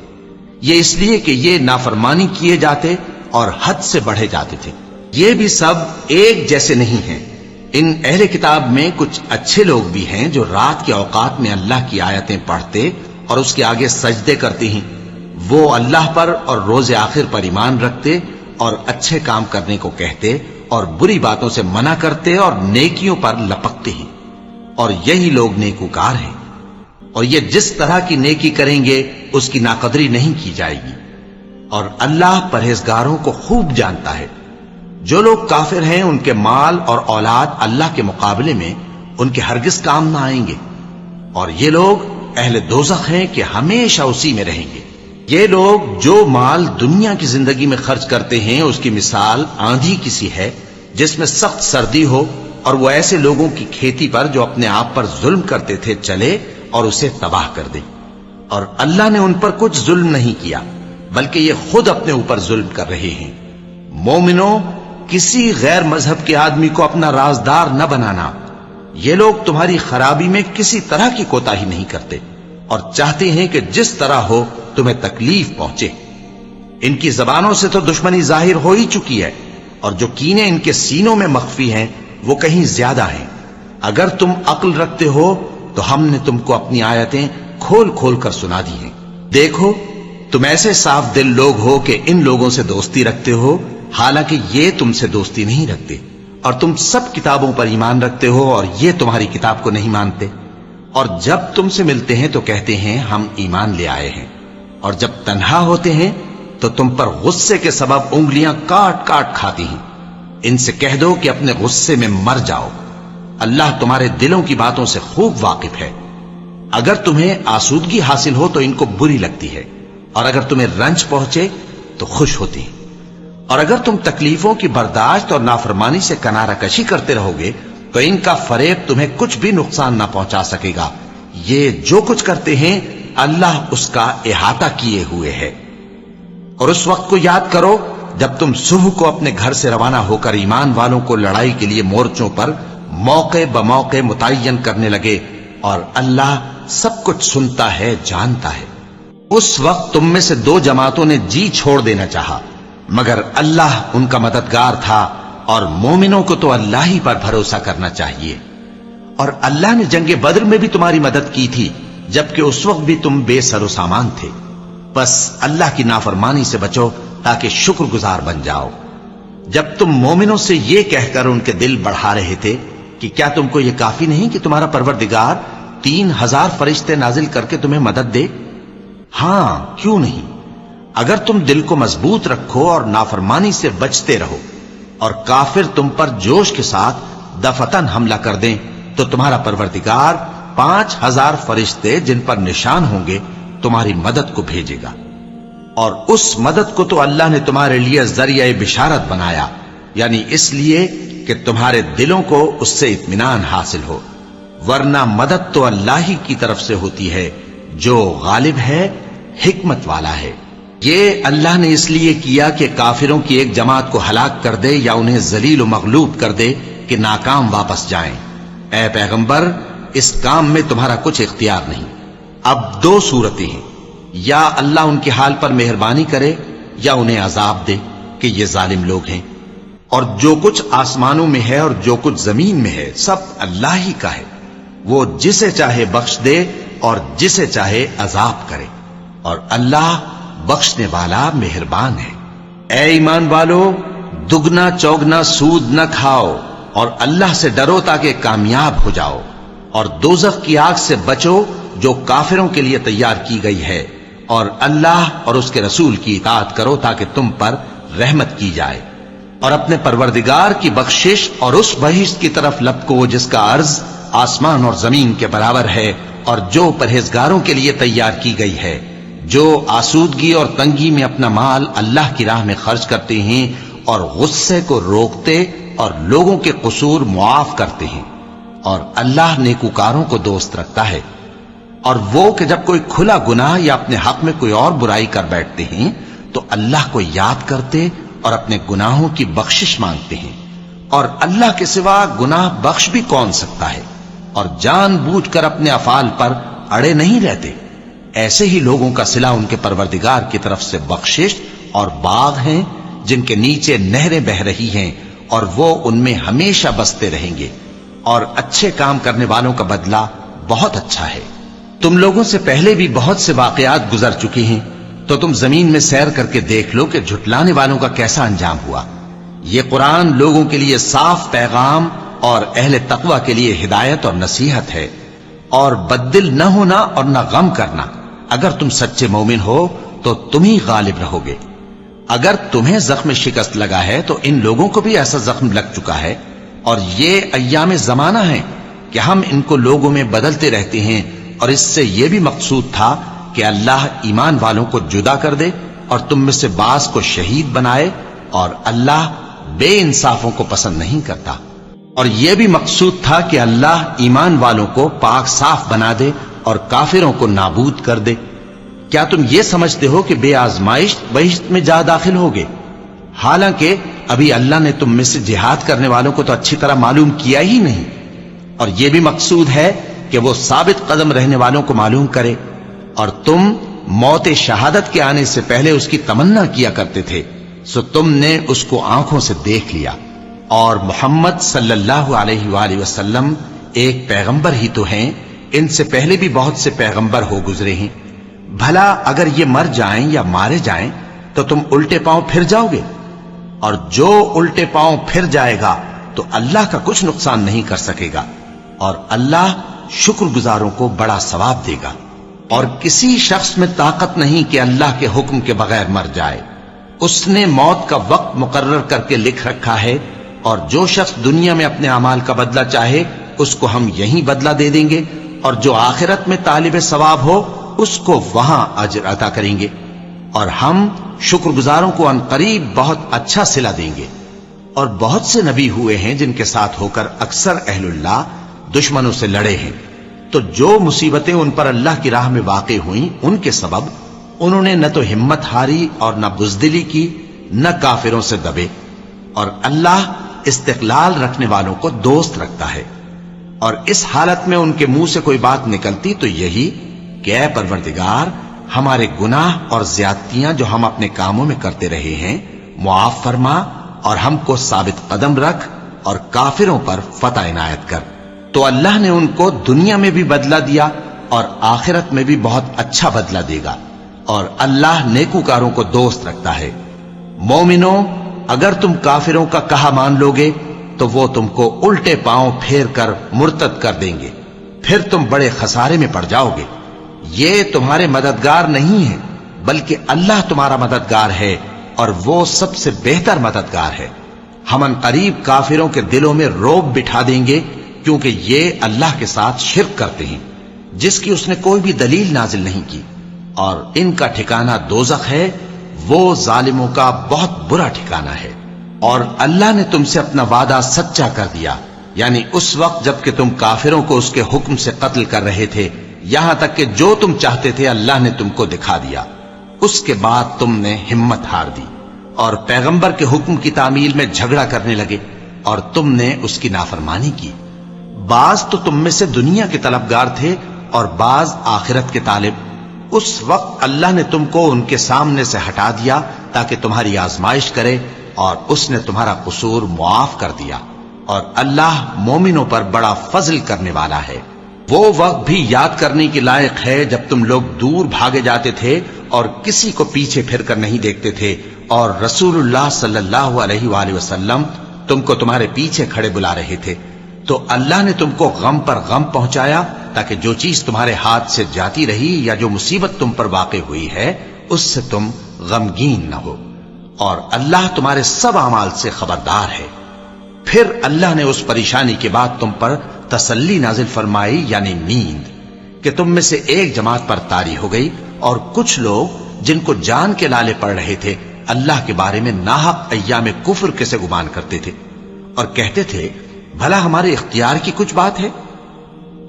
یہ اس لیے کہ یہ نافرمانی کیے جاتے اور حد سے بڑھے جاتے تھے۔ یہ بھی سب ایک جیسے نہیں ہیں۔ ان اہل کتاب میں کچھ اچھے لوگ بھی ہیں جو رات کے اوقات میں اللہ کی آیتیں پڑھتے اور اس کے آگے سجدے کرتے ہیں۔ وہ اللہ پر اور روز آخر پر ایمان رکھتے اور اچھے کام کرنے کو کہتے اور بری باتوں سے منع کرتے اور نیکیوں پر لپکتے ہیں، اور یہی لوگ نیکوکار ہیں۔ اور یہ جس طرح کی نیکی کریں گے اس کی ناقدری نہیں کی جائے گی، اور اللہ پرہیزگاروں کو خوب جانتا ہے۔ جو لوگ کافر ہیں ان کے مال اور اولاد اللہ کے مقابلے میں ان کے ہرگز کام نہ آئیں گے، اور یہ لوگ اہل دوزخ ہیں کہ ہمیشہ اسی میں رہیں گے۔ یہ لوگ جو مال دنیا کی زندگی میں خرچ کرتے ہیں اس کی مثال آندھی کسی ہے جس میں سخت سردی ہو، اور وہ ایسے لوگوں کی کھیتی پر جو اپنے آپ پر ظلم کرتے تھے چلے اور اسے تباہ کر دے۔ اور اللہ نے ان پر کچھ ظلم نہیں کیا بلکہ یہ خود اپنے اوپر ظلم کر رہے ہیں۔ مومنوں، کسی غیر مذہب کے آدمی کو اپنا رازدار نہ بنانا۔ یہ لوگ تمہاری خرابی میں کسی طرح کی کوتاہی نہیں کرتے اور چاہتے ہیں کہ جس طرح ہو تمہیں تکلیف پہنچے۔ ان کی زبانوں سے تو دشمنی ظاہر ہو ہی چکی ہے، اور جو کینے ان کے سینوں میں مخفی ہیں وہ کہیں زیادہ ہیں۔ اگر تم عقل رکھتے ہو تو ہم نے تم کو اپنی آیتیں کھول کھول کر سنا دی ہیں۔ دیکھو، تم ایسے صاف دل لوگ ہو کہ ان لوگوں سے دوستی رکھتے ہو، حالانکہ یہ تم سے دوستی نہیں رکھتے، اور تم سب کتابوں پر ایمان رکھتے ہو اور یہ تمہاری کتاب کو نہیں مانتے۔ اور جب تم سے ملتے ہیں تو کہتے ہیں ہم ایمان لے آئے ہیں، اور جب تنہا ہوتے ہیں تو تم پر غصے کے سبب انگلیاں کاٹ کاٹ کھاتی ہیں۔ ان سے کہہ دو کہ اپنے غصے میں مر جاؤ، اللہ تمہارے دلوں کی باتوں سے خوب واقف ہے۔ اگر تمہیں آسودگی حاصل ہو تو ان کو بری لگتی ہے، اور اگر تمہیں رنج پہنچے تو خوش ہوتی ہیں۔ اور اگر تم تکلیفوں کی برداشت اور نافرمانی سے کنارہ کشی کرتے رہو گے تو ان کا فریب تمہیں کچھ بھی نقصان نہ پہنچا سکے گا۔ یہ جو کچھ کرتے ہیں اللہ اس کا احاطہ کیے ہوئے ہے۔ اور اس وقت کو یاد کرو جب تم صبح کو اپنے گھر سے روانہ ہو کر ایمان والوں کو لڑائی کے لیے مورچوں پر موقع بموقع متعین کرنے لگے، اور اللہ سب کچھ سنتا ہے، جانتا ہے۔ اس وقت تم میں سے دو جماعتوں نے جی چھوڑ دینا چاہا، مگر اللہ ان کا مددگار تھا، اور مومنوں کو تو اللہ ہی پر بھروسہ کرنا چاہیے۔ اور اللہ نے جنگ بدر میں بھی تمہاری مدد کی تھی جبکہ اس وقت بھی تم بے سر و سامان تھے۔ بس اللہ کی نافرمانی سے بچو تاکہ شکر گزار بن جاؤ۔ جب تم مومنوں سے یہ کہہ کر ان کے دل بڑھا رہے تھے کہ کیا تم کو یہ کافی نہیں کہ تمہارا پروردگار 3000 فرشتے نازل کر کے تمہیں مدد دے؟ ہاں، کیوں نہیں؟ اگر تم دل کو مضبوط رکھو اور نافرمانی سے بچتے رہو، اور کافر تم پر جوش کے ساتھ دفتن حملہ کر دیں تو تمہارا پروردگار 5000 فرشتے جن پر نشان ہوں گے تمہاری مدد کو بھیجے گا۔ اور اس مدد کو تو اللہ نے تمہارے لیے ذریعہ بشارت بنایا، یعنی اس لیے کہ تمہارے دلوں کو اس سے اطمینان حاصل ہو، ورنہ مدد تو اللہ ہی کی طرف سے ہوتی ہے جو غالب ہے، حکمت والا ہے۔ یہ اللہ نے اس لیے کیا کہ کافروں کی ایک جماعت کو ہلاک کر دے یا انہیں ذلیل و مغلوب کر دے کہ ناکام واپس جائیں۔ اے پیغمبر، اس کام میں تمہارا کچھ اختیار نہیں۔ اب دو صورتیں ہیں، یا اللہ ان کے حال پر مہربانی کرے یا انہیں عذاب دے کہ یہ ظالم لوگ ہیں۔ اور جو کچھ آسمانوں میں ہے اور جو کچھ زمین میں ہے سب اللہ ہی کا ہے، وہ جسے چاہے بخش دے اور جسے چاہے عذاب کرے، اور اللہ بخشنے والا مہربان ہے۔ اے ایمان والو، دگنا چوگنا سود نہ کھاؤ اور اللہ سے ڈرو تاکہ کامیاب ہو جاؤ، اور دوزخ کی آگ سے بچو جو کافروں کے لیے تیار کی گئی ہے، اور اللہ اور اس کے رسول کی اطاعت کرو تاکہ تم پر رحمت کی جائے، اور اپنے پروردگار کی بخشش اور اس بہشت کی طرف لپکو جس کا عرض آسمان اور زمین کے برابر ہے، اور جو پرہیزگاروں کے لیے تیار کی گئی ہے، جو آسودگی اور تنگی میں اپنا مال اللہ کی راہ میں خرچ کرتے ہیں اور غصے کو روکتے اور لوگوں کے قصور معاف کرتے ہیں، اور اللہ نیکوکاروں کو دوست رکھتا ہے۔ اور وہ کہ جب کوئی کھلا گناہ یا اپنے حق میں کوئی اور برائی کر بیٹھتے ہیں تو اللہ کو یاد کرتے اور اپنے گناہوں کی بخشش مانگتے ہیں، اور اللہ کے سوا گناہ بخش بھی کون سکتا ہے، اور جان بوجھ کر اپنے افعال پر اڑے نہیں رہتے۔ ایسے ہی لوگوں کا صلہ ان کے پروردگار کی طرف سے بخشش اور باغ ہیں جن کے نیچے نہریں بہ رہی ہیں، اور وہ ان میں ہمیشہ بستے رہیں گے، اور اچھے کام کرنے والوں کا بدلہ بہت اچھا ہے۔ تم لوگوں سے پہلے بھی بہت سے واقعات گزر چکی ہیں، تو تم زمین میں سیر کر کے دیکھ لو کہ جھٹلانے والوں کا کیسا انجام ہوا۔ یہ قرآن لوگوں کے لیے صاف پیغام اور اہل تقوی کے لیے ہدایت اور نصیحت ہے، اور بددل نہ ہونا اور نہ غم کرنا۔ اگر تم سچے مومن ہو تو تم ہی غالب رہو گے۔ اگر تمہیں زخم شکست لگا ہے تو ان لوگوں کو بھی ایسا زخم لگ چکا ہے، اور یہ ایام زمانہ ہیں کہ ہم ان کو لوگوں میں بدلتے رہتے ہیں، اور اس سے یہ بھی مقصود تھا کہ اللہ ایمان والوں کو جدا کر دے اور تم میں سے بعض کو شہید بنائے، اور اللہ بے انصافوں کو پسند نہیں کرتا۔ اور یہ بھی مقصود تھا کہ اللہ ایمان والوں کو پاک صاف بنا دے اور کافروں کو نابود کر دے۔ کیا تم یہ سمجھتے ہو کہ بے آزمائش بہشت میں جا داخل ہوگے؟ حالانکہ ابھی اللہ نے تم میں سے جہاد کرنے والوں کو تو اچھی طرح معلوم کیا ہی نہیں، اور یہ بھی مقصود ہے کہ وہ ثابت قدم رہنے والوں کو معلوم کرے۔ اور تم موت شہادت کے آنے سے پہلے اس کی تمنا کیا کرتے تھے، سو تم نے اس کو آنکھوں سے دیکھ لیا۔ اور محمد صلی اللہ علیہ وآلہ وسلم ایک پیغمبر ہی تو ہیں، ان سے پہلے بھی بہت سے پیغمبر ہو گزرے ہیں۔ بھلا اگر یہ مر جائیں یا مارے جائیں تو تم الٹے پاؤں پھر جاؤ گے؟ اور جو الٹے پاؤں پھر جائے گا تو اللہ کا کچھ نقصان نہیں کر سکے گا، اور اللہ شکر گزاروں کو بڑا ثواب دے گا۔ اور کسی شخص میں طاقت نہیں کہ اللہ کے حکم کے بغیر مر جائے، اس نے موت کا وقت مقرر کر کے لکھ رکھا ہے، اور جو شخص دنیا میں اپنے اعمال کا بدلہ چاہے اس کو ہم یہیں بدلہ دے دیں گے، اور جو آخرت میں طالب ثواب ہو اس کو وہاں اجر عطا کریں گے، اور ہم شکر گزاروں کو عنقریب بہت اچھا صلہ دیں گے۔ اور بہت سے نبی ہوئے ہیں جن کے ساتھ ہو کر اکثر اہل اللہ دشمنوں سے لڑے ہیں، تو جو مصیبتیں ان پر اللہ کی راہ میں واقع ہوئیں ان کے سبب انہوں نے نہ تو ہمت ہاری اور نہ بزدلی کی، نہ کافروں سے دبے۔ اور اللہ استقلال رکھنے والوں کو دوست رکھتا ہے۔ اور اس حالت میں ان کے منہ سے کوئی بات نکلتی تو یہی کہ اے پروردگار، ہمارے گناہ اور زیادتیاں جو ہم اپنے کاموں میں کرتے رہے ہیں معاف فرما، اور ہم کو ثابت قدم رکھ، اور کافروں پر فتح عنایت کر۔ تو اللہ نے ان کو دنیا میں بھی بدلہ دیا اور آخرت میں بھی بہت اچھا بدلہ دے گا، اور اللہ نیکوکاروں کو دوست رکھتا ہے۔ مومنوں، اگر تم کافروں کا کہا مان لوگے تو وہ تم کو الٹے پاؤں پھیر کر مرتد کر دیں گے، پھر تم بڑے خسارے میں پڑ جاؤ گے۔ یہ تمہارے مددگار نہیں ہے بلکہ اللہ تمہارا مددگار ہے، اور وہ سب سے بہتر مددگار ہے۔ ہم عنقریب کافروں کے دلوں میں رعب بٹھا دیں گے، کیونکہ یہ اللہ کے ساتھ شرک کرتے ہیں جس کی اس نے کوئی بھی دلیل نازل نہیں کی، اور ان کا ٹھکانہ دوزخ ہے، وہ ظالموں کا بہت برا ٹھکانہ ہے۔ اور اللہ نے تم سے اپنا وعدہ سچا کر دیا، یعنی اس وقت جب کہ تم کافروں کو اس کے حکم سے قتل کر رہے تھے، یہاں تک کہ جو تم چاہتے تھے اللہ نے تم کو دکھا دیا۔ اس کے بعد تم نے ہمت ہار دی اور پیغمبر کے حکم کی تعمیل میں جھگڑا کرنے لگے، اور تم نے اس کی نافرمانی کی۔ بعض تو تم میں سے دنیا کے طلبگار تھے اور بعض آخرت کے طالب۔ اس وقت اللہ نے تم کو ان کے سامنے سے ہٹا دیا تاکہ تمہاری آزمائش کرے، اور اس نے تمہارا قصور معاف کر دیا، اور اللہ مومنوں پر بڑا فضل کرنے والا ہے۔ وہ وقت بھی یاد کرنے کے لائق ہے جب تم لوگ دور بھاگے جاتے تھے اور کسی کو پیچھے پھر کر نہیں دیکھتے تھے، اور رسول اللہ صلی اللہ علیہ وآلہ وسلم تم کو تمہارے پیچھے کھڑے بلا رہے تھے، تو اللہ نے تم کو غم پر غم پہنچایا تاکہ جو چیز تمہارے ہاتھ سے جاتی رہی یا جو مصیبت تم پر واقع ہوئی ہے اس سے تم غمگین نہ ہو، اور اللہ تمہارے سب اعمال سے خبردار ہے۔ پھر اللہ نے اس پریشانی کے بعد تم پر تسلی نازل فرمائی، یعنی نیند، کہ تم میں سے ایک جماعت پر طاری ہو گئی، اور کچھ لوگ جن کو جان کے لالے پڑ رہے تھے اللہ کے بارے میں ناحق ایام کفر کے سے گمان کرتے تھے، اور کہتے تھے بھلا ہمارے اختیار کی کچھ بات ہے؟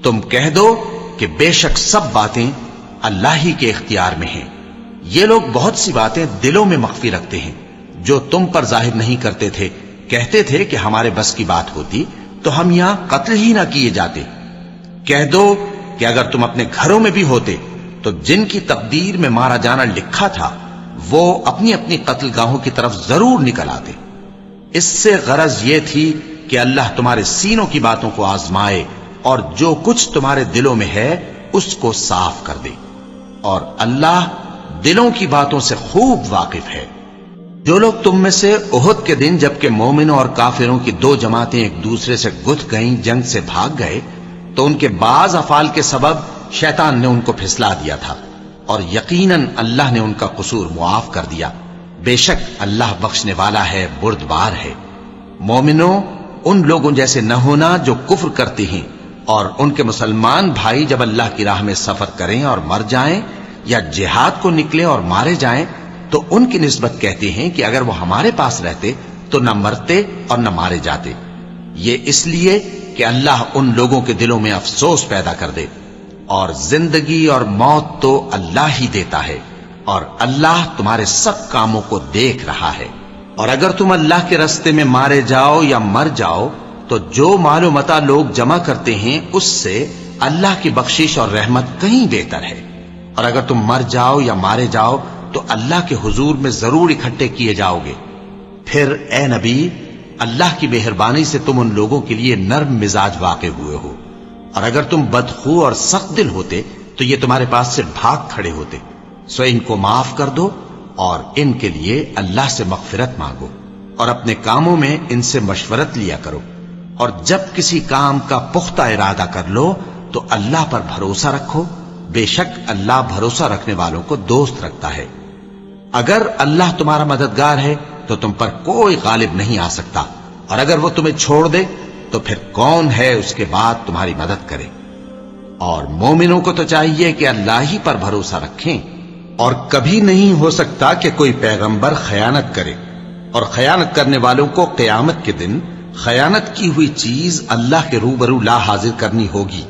تم کہہ دو کہ بے شک سب باتیں اللہ ہی کے اختیار میں ہیں۔ یہ لوگ بہت سی باتیں دلوں میں مخفی رکھتے ہیں جو تم پر ظاہر نہیں کرتے تھے۔ کہتے تھے کہ ہمارے بس کی بات ہوتی تو ہم یہاں قتل ہی نہ کیے جاتے۔ کہہ دو کہ اگر تم اپنے گھروں میں بھی ہوتے تو جن کی تقدیر میں مارا جانا لکھا تھا وہ اپنی اپنی قتل گاہوں کی طرف ضرور نکل آتے۔ اس سے غرض یہ تھی کہ اللہ تمہارے سینوں کی باتوں کو آزمائے اور جو کچھ تمہارے دلوں میں ہے اس کو صاف کر دے، اور اللہ دلوں کی باتوں سے خوب واقف ہے۔ جو لوگ تم میں سے احد کے دن جبکہ مومنوں اور کافروں کی دو جماعتیں ایک دوسرے سے گتھ گئیں، جنگ سے بھاگ گئے، تو ان کے بعض افعال کے سبب شیطان نے ان کو پھسلا دیا تھا، اور یقیناً اللہ نے ان کا قصور معاف کر دیا۔ بے شک اللہ بخشنے والا ہے، بردبار ہے۔ مومنوں، ان لوگوں جیسے نہ ہونا جو کفر کرتے ہیں، اور ان کے مسلمان بھائی جب اللہ کی راہ میں سفر کریں اور مر جائیں، یا جہاد کو نکلیں اور مارے جائیں، تو ان کی نسبت کہتے ہیں کہ اگر وہ ہمارے پاس رہتے تو نہ مرتے اور نہ مارے جاتے۔ یہ اس لیے کہ اللہ ان لوگوں کے دلوں میں افسوس پیدا کر دے، اور زندگی اور موت تو اللہ ہی دیتا ہے، اور اللہ تمہارے سب کاموں کو دیکھ رہا ہے۔ اور اگر تم اللہ کے راستے میں مارے جاؤ یا مر جاؤ تو جو مال و متاع لوگ جمع کرتے ہیں اس سے اللہ کی بخشش اور رحمت کہیں بہتر ہے، اور اگر تم مر جاؤ یا مارے جاؤ تو اللہ کے حضور میں ضرور اکٹھے کیے جاؤ گے۔ پھر اے نبی، اللہ کی مہربانی سے تم ان لوگوں کے لیے نرم مزاج واقع ہوئے ہو، اور اگر تم بدخو اور سخت دل ہوتے تو یہ تمہارے پاس سے بھاگ کھڑے ہوتے۔ سو ان کو معاف کر دو اور ان کے لیے اللہ سے مغفرت مانگو، اور اپنے کاموں میں ان سے مشورت لیا کرو، اور جب کسی کام کا پختہ ارادہ کر لو تو اللہ پر بھروسہ رکھو، بے شک اللہ بھروسہ رکھنے والوں کو دوست رکھتا ہے۔ اگر اللہ تمہارا مددگار ہے تو تم پر کوئی غالب نہیں آ سکتا، اور اگر وہ تمہیں چھوڑ دے تو پھر کون ہے اس کے بعد تمہاری مدد کرے۔ اور مومنوں کو تو چاہیے کہ اللہ ہی پر بھروسہ رکھیں، اور کبھی نہیں ہو سکتا کہ کوئی پیغمبر خیانت کرے، اور خیانت کرنے والوں کو قیامت کے دن خیانت کی ہوئی چیز اللہ کے روبرو لا حاضر کرنی ہوگی۔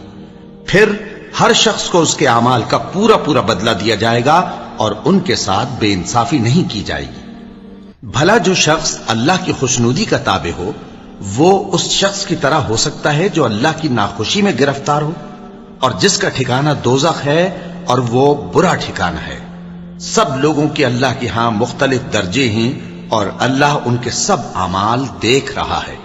پھر ہر شخص کو اس کے اعمال کا پورا پورا بدلہ دیا جائے گا، اور ان کے ساتھ بے انصافی نہیں کی جائے گی۔ بھلا جو شخص اللہ کی خوشنودی کا تابع ہو وہ اس شخص کی طرح ہو سکتا ہے جو اللہ کی ناخوشی میں گرفتار ہو، اور جس کا ٹھکانہ دوزخ ہے اور وہ برا ٹھکانہ ہے۔ سب لوگوں کے اللہ کے ہاں مختلف درجے ہیں، اور اللہ ان کے سب اعمال دیکھ رہا ہے۔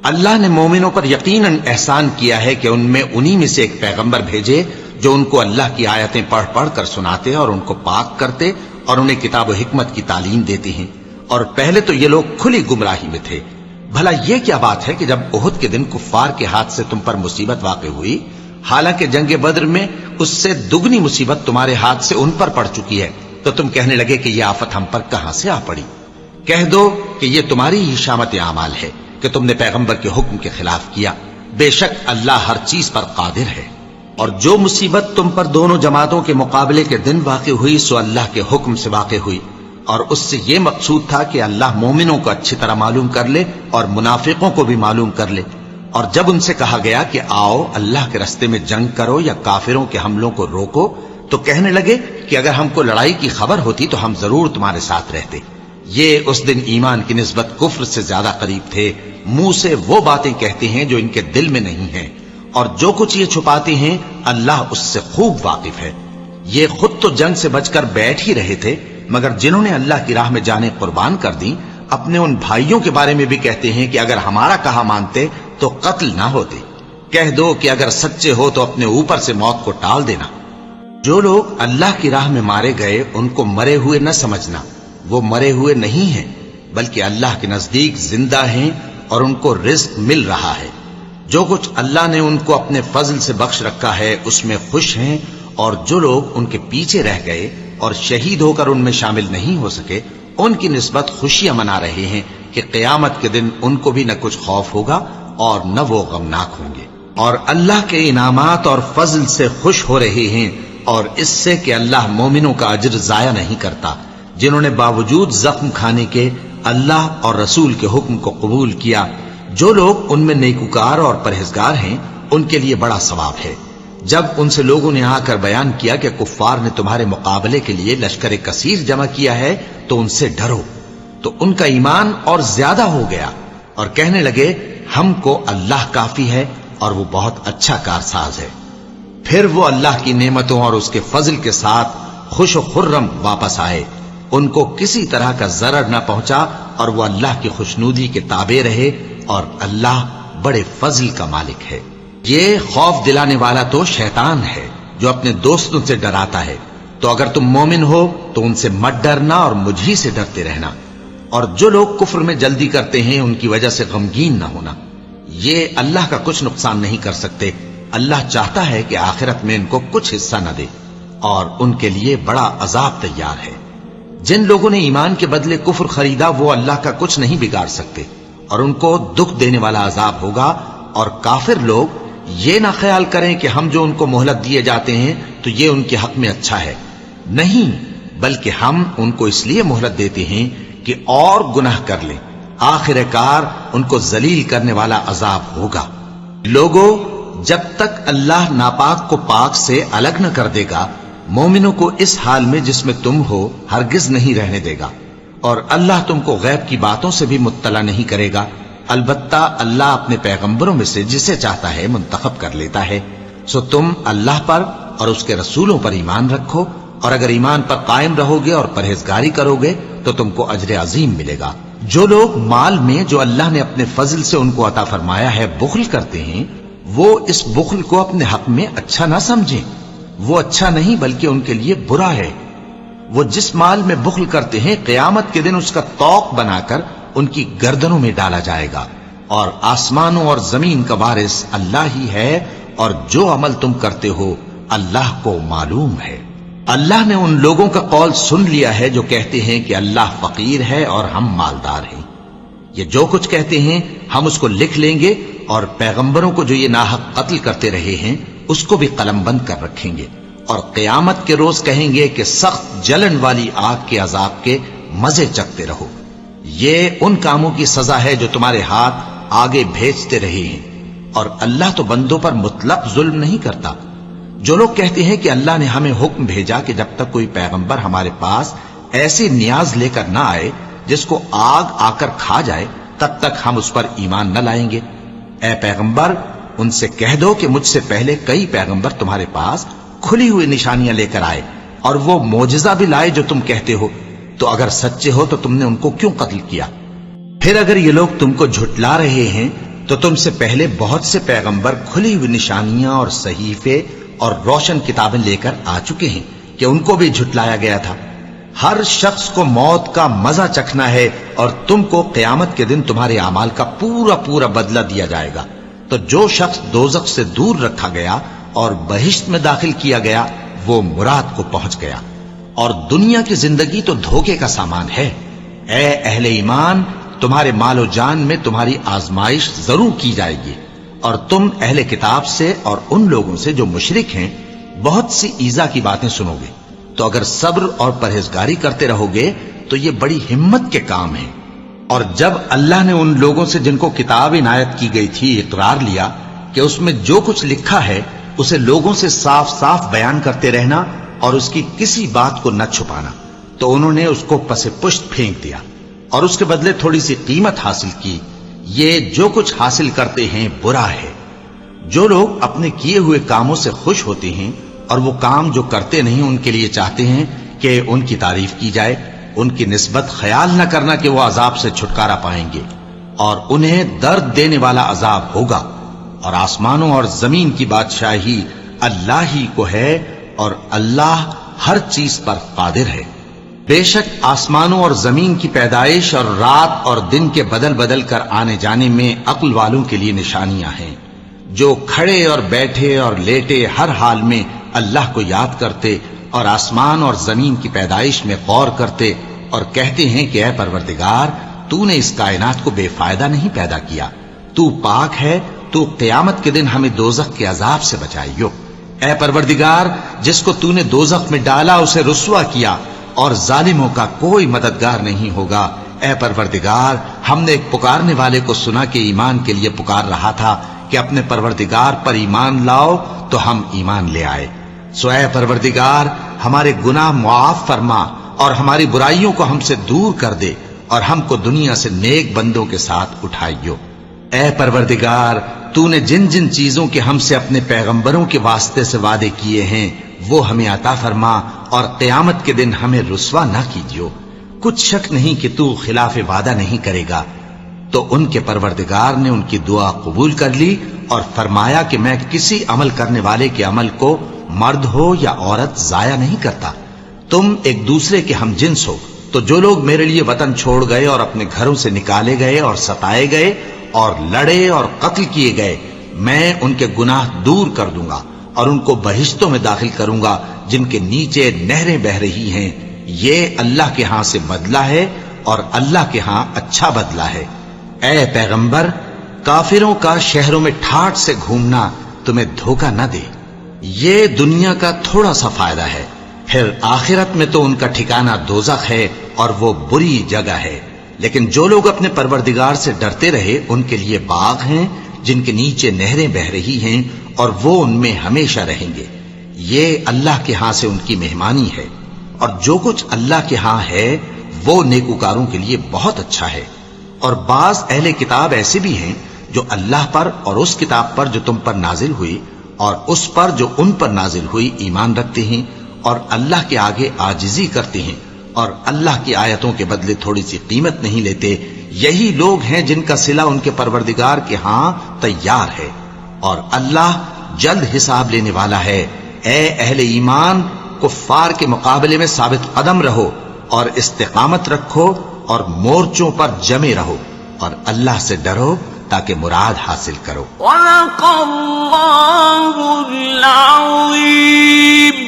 اللہ نے مومنوں پر یقیناً احسان کیا ہے کہ ان میں انہی میں سے ایک پیغمبر بھیجے جو ان کو اللہ کی آیتیں پڑھ پڑھ کر سناتے اور ان کو پاک کرتے اور انہیں کتاب و حکمت کی تعلیم دیتے ہیں، اور پہلے تو یہ لوگ کھلی گمراہی میں تھے۔ بھلا یہ کیا بات ہے کہ جب احد کے دن کفار کے ہاتھ سے تم پر مصیبت واقع ہوئی، حالانکہ جنگ بدر میں اس سے دگنی مصیبت تمہارے ہاتھ سے ان پر پڑ چکی ہے، تو تم کہنے لگے کہ یہ آفت ہم پر کہاں سے آ پڑی؟ کہہ دو کہ یہ تمہاری ہی شامت اعمال ہے کہ تم نے پیغمبر کے حکم کے خلاف کیا، بے شک اللہ ہر چیز پر قادر ہے۔ اور جو مصیبت تم پر دونوں جماعتوں کے مقابلے کے دن واقع ہوئی سو اللہ کے حکم سے واقع ہوئی، اور اس سے یہ مقصود تھا کہ اللہ مومنوں کو اچھی طرح معلوم کر لے اور منافقوں کو بھی معلوم کر لے۔ اور جب ان سے کہا گیا کہ آؤ اللہ کے راستے میں جنگ کرو یا کافروں کے حملوں کو روکو، تو کہنے لگے کہ اگر ہم کو لڑائی کی خبر ہوتی تو ہم ضرور تمہارے ساتھ رہتے۔ یہ اس دن ایمان کی نسبت کفر سے زیادہ قریب تھے، منہ سے وہ باتیں کہتے ہیں جو ان کے دل میں نہیں ہیں، اور جو کچھ یہ چھپاتے ہیں اللہ اس سے خوب واقف ہے۔ یہ خود تو جنگ سے بچ کر بیٹھ ہی رہے تھے، مگر جنہوں نے اللہ کی راہ میں جانیں قربان کر دیں اپنے ان بھائیوں کے بارے میں بھی کہتے ہیں کہ اگر ہمارا کہا مانتے تو قتل نہ ہوتے۔ کہہ دو کہ اگر سچے ہو تو اپنے اوپر سے موت کو ٹال دینا۔ جو لوگ اللہ کی راہ میں مارے گئے ان کو مرے ہوئے نہ سمجھنا، وہ مرے ہوئے نہیں ہیں بلکہ اللہ کے نزدیک زندہ ہیں اور ان کو رزق مل رہا ہے۔ جو کچھ اللہ نے ان کو اپنے فضل سے بخش رکھا ہے اس میں خوش ہیں، اور جو لوگ ان کے پیچھے رہ گئے اور شہید ہو کر ان میں شامل نہیں ہو سکے ان کی نسبت خوشیاں منا رہے ہیں کہ قیامت کے دن ان کو بھی نہ کچھ خوف ہوگا اور نہ وہ غمناک ہوں گے، اور اللہ کے انعامات اور فضل سے خوش ہو رہے ہیں، اور اس سے کہ اللہ مومنوں کا اجر ضائع نہیں کرتا جنہوں نے باوجود زخم کھانے کے اللہ اور رسول کے حکم کو قبول کیا۔ جو لوگ ان میں نیکوکار اور پرہیزگار ہیں ان کے لیے بڑا ثواب ہے۔ جب ان سے لوگوں نے آ کر بیان کیا کہ کفار نے تمہارے مقابلے کے لیے لشکر کثیر جمع کیا ہے تو ان سے ڈرو، تو ان کا ایمان اور زیادہ ہو گیا اور کہنے لگے ہم کو اللہ کافی ہے اور وہ بہت اچھا کارساز ہے۔ پھر وہ اللہ کی نعمتوں اور اس کے فضل کے ساتھ خوش و خرم واپس آئے، ان کو کسی طرح کا ضرر نہ پہنچا اور وہ اللہ کی خوشنودی کے تابع رہے، اور اللہ بڑے فضل کا مالک ہے۔ یہ خوف دلانے والا تو شیطان ہے جو اپنے دوستوں سے ڈراتا ہے، تو اگر تم مومن ہو تو ان سے مت ڈرنا اور مجھ ہی سے ڈرتے رہنا، اور جو لوگ کفر میں جلدی کرتے ہیں ان کی وجہ سے غمگین نہ ہونا، یہ اللہ کا کچھ نقصان نہیں کر سکتے۔ اللہ چاہتا ہے کہ آخرت میں ان کو کچھ حصہ نہ دے، اور ان کے لیے بڑا عذاب تیار ہے۔ جن لوگوں نے ایمان کے بدلے کفر خریدا وہ اللہ کا کچھ نہیں بگاڑ سکتے، اور ان کو دکھ دینے والا عذاب ہوگا۔ اور کافر لوگ یہ نہ خیال کریں کہ ہم جو ان کو مہلت دیے جاتے ہیں تو یہ ان کے حق میں اچھا ہے، نہیں، بلکہ ہم ان کو اس لیے مہلت دیتے ہیں کہ اور گناہ کر لیں، آخر کار ان کو ذلیل کرنے والا عذاب ہوگا۔ لوگوں، جب تک اللہ ناپاک کو پاک سے الگ نہ کر دے گا مومنوں کو اس حال میں جس میں تم ہو ہرگز نہیں رہنے دے گا، اور اللہ تم کو غیب کی باتوں سے بھی مطلع نہیں کرے گا، البتہ اللہ اپنے پیغمبروں میں سے جسے چاہتا ہے منتخب کر لیتا ہے۔ سو تم اللہ پر اور اس کے رسولوں پر ایمان رکھو، اور اگر ایمان پر قائم رہو گے اور پرہیزگاری کرو گے تو تم کو اجر عظیم ملے گا۔ جو لوگ مال میں جو اللہ نے اپنے فضل سے ان کو عطا فرمایا ہے بخل کرتے ہیں، وہ اس بخل کو اپنے حق میں اچھا نہ سمجھیں، وہ اچھا نہیں بلکہ ان کے لیے برا ہے۔ وہ جس مال میں بخل کرتے ہیں قیامت کے دن اس کا طوق بنا کر ان کی گردنوں میں ڈالا جائے گا، اور آسمانوں اور زمین کا وارث اللہ ہی ہے، اور جو عمل تم کرتے ہو اللہ کو معلوم ہے۔ اللہ نے ان لوگوں کا قول سن لیا ہے جو کہتے ہیں کہ اللہ فقیر ہے اور ہم مالدار ہیں۔ یہ جو کچھ کہتے ہیں ہم اس کو لکھ لیں گے، اور پیغمبروں کو جو یہ ناحق قتل کرتے رہے ہیں اس کو بھی قلم بند کر رکھیں گے، اور قیامت کے روز کہیں گے کہ سخت جلن والی آگ کے عذاب کے مزے چکھتے رہو۔ یہ ان کاموں کی سزا ہے جو تمہارے ہاتھ آگے بھیجتے رہے ہیں، اور اللہ تو بندوں پر مطلق ظلم نہیں کرتا۔ جو لوگ کہتے ہیں کہ اللہ نے ہمیں حکم بھیجا کہ جب تک کوئی پیغمبر ہمارے پاس ایسی نیاز لے کر نہ آئے جس کو آگ آ کر کھا جائے تب تک ہم اس پر ایمان نہ لائیں گے، اے پیغمبر ان سے کہہ دو کہ مجھ سے پہلے کئی پیغمبر تمہارے پاس کھلی ہوئی نشانیاں لے کر آئے اور وہ معجزہ بھی لائے جو تم کہتے ہو، تو اگر سچے ہو تو تم نے ان کو کیوں قتل کیا؟ پھر اگر یہ لوگ تم کو جھٹلا رہے ہیں تو تم سے پہلے بہت سے پیغمبر کھلی ہوئی نشانیاں اور صحیفے اور روشن کتابیں لے کر آ چکے ہیں کہ ان کو بھی جھٹلایا گیا تھا۔ ہر شخص کو موت کا مزہ چکھنا ہے، اور تم کو قیامت کے دن تمہارے اعمال کا پورا پورا بدلہ دیا جائے گا۔ تو جو شخص دوزخ سے دور رکھا گیا اور بہشت میں داخل کیا گیا وہ مراد کو پہنچ گیا، اور دنیا کی زندگی تو دھوکے کا سامان ہے۔ اے اہل ایمان، تمہارے مال و جان میں تمہاری آزمائش ضرور کی جائے گی، اور تم اہل کتاب سے اور ان لوگوں سے جو مشرک ہیں بہت سی ایذا کی باتیں سنو گے، تو اگر صبر اور پرہیزگاری کرتے رہو گے تو یہ بڑی ہمت کے کام ہیں۔ اور جب اللہ نے ان لوگوں سے جن کو کتاب عنایت کی گئی تھی اقرار لیا کہ اس میں جو کچھ لکھا ہے اسے لوگوں سے صاف صاف بیان کرتے رہنا اور اس کی کسی بات کو نہ چھپانا، تو انہوں نے اس کو پس پشت پھینک دیا اور اس کے بدلے تھوڑی سی قیمت حاصل کی۔ یہ جو کچھ حاصل کرتے ہیں برا ہے۔ جو لوگ اپنے کیے ہوئے کاموں سے خوش ہوتے ہیں اور وہ کام جو کرتے نہیں ان کے لیے چاہتے ہیں کہ ان کی تعریف کی جائے، ان کی نسبت خیال نہ کرنا کہ وہ عذاب سے چھٹکارا پائیں گے، اور انہیں درد دینے والا عذاب ہوگا۔ اور آسمانوں اور زمین کی بادشاہی اللہ ہی کو ہے، اور اللہ ہر چیز پر قادر ہے۔ بے شک آسمانوں اور زمین کی پیدائش اور رات اور دن کے بدل بدل کر آنے جانے میں عقل والوں کے لیے نشانیاں ہیں، جو کھڑے اور بیٹھے اور لیٹے ہر حال میں اللہ کو یاد کرتے اور آسمان اور زمین کی پیدائش میں غور کرتے اور کہتے ہیں کہ اے پروردگار، تو نے اس کائنات کو بے فائدہ نہیں پیدا کیا، تو پاک ہے، تو قیامت کے دن ہمیں دوزخ کے عذاب سے بچائیو۔ اے پروردگار، جس کو تو نے دوزخ میں ڈالا اسے رسوا کیا اور ظالموں کا کوئی مددگار نہیں ہوگا۔ اے پروردگار، ہم نے ایک پکارنے والے کو سنا کہ ایمان کے لیے پکار رہا تھا کہ اپنے پروردگار پر ایمان لاؤ، تو ہم ایمان لے آئے۔ سو اے پروردگار، ہمارے گناہ معاف فرما اور ہماری برائیوں کو ہم سے دور کر دے اور ہم کو دنیا سے نیک بندوں کے ساتھ اٹھائیو۔ اے پروردگار، تو نے جن جن چیزوں کے ہم سے اپنے پیغمبروں کے واسطے سے وعدے کیے ہیں وہ ہمیں عطا فرما اور قیامت کے دن ہمیں رسوا نہ کیجیو۔ کچھ شک نہیں کہ تو خلاف وعدہ نہیں کرے گا۔ تو ان کے پروردگار نے ان کی دعا قبول کر لی اور فرمایا کہ میں کسی عمل کرنے والے کے عمل کو مرد ہو یا عورت ضائع نہیں کرتا۔ تم ایک دوسرے کے ہم جنس ہو، تو جو لوگ میرے لیے وطن چھوڑ گئے اور اپنے گھروں سے نکالے گئے اور ستائے گئے اور لڑے اور قتل کیے گئے، میں ان کے گناہ دور کر دوں گا اور ان کو بہشتوں میں داخل کروں گا جن کے نیچے نہریں بہ رہی ہیں۔ یہ اللہ کے ہاں سے بدلہ ہے اور اللہ کے ہاں اچھا بدلہ ہے۔ اے پیغمبر، کافروں کا شہروں میں ٹھاٹ سے گھومنا تمہیں دھوکہ نہ دے، یہ دنیا کا تھوڑا سا فائدہ ہے، پھر آخرت میں تو ان کا ٹھکانہ دوزخ ہے اور وہ بری جگہ ہے۔ لیکن جو لوگ اپنے پروردگار سے ڈرتے رہے ان کے لیے باغ ہیں جن کے نیچے نہریں بہ رہی ہیں اور وہ ان میں ہمیشہ رہیں گے۔ یہ اللہ کے ہاں سے ان کی مہمانی ہے، اور جو کچھ اللہ کے ہاں ہے وہ نیکوکاروں کے لیے بہت اچھا ہے۔ اور بعض اہل کتاب ایسے بھی ہیں جو اللہ پر اور اس کتاب پر جو تم پر نازل ہوئی اور اس پر جو ان پر نازل ہوئی ایمان رکھتے ہیں اور اللہ کے آگے عاجزی کرتے ہیں اور اللہ کی آیتوں کے بدلے تھوڑی سی قیمت نہیں لیتے۔ یہی لوگ ہیں جن کا صلہ ان کے پروردگار کے ہاں تیار ہے، اور اللہ جلد حساب لینے والا ہے۔ اے اہل ایمان، کفار کے مقابلے میں ثابت قدم رہو اور استقامت رکھو اور مورچوں پر جمے رہو اور اللہ سے ڈرو تاکہ مراد حاصل کرو۔ وَلَقَ اللَّهُ الْعَظِيمُ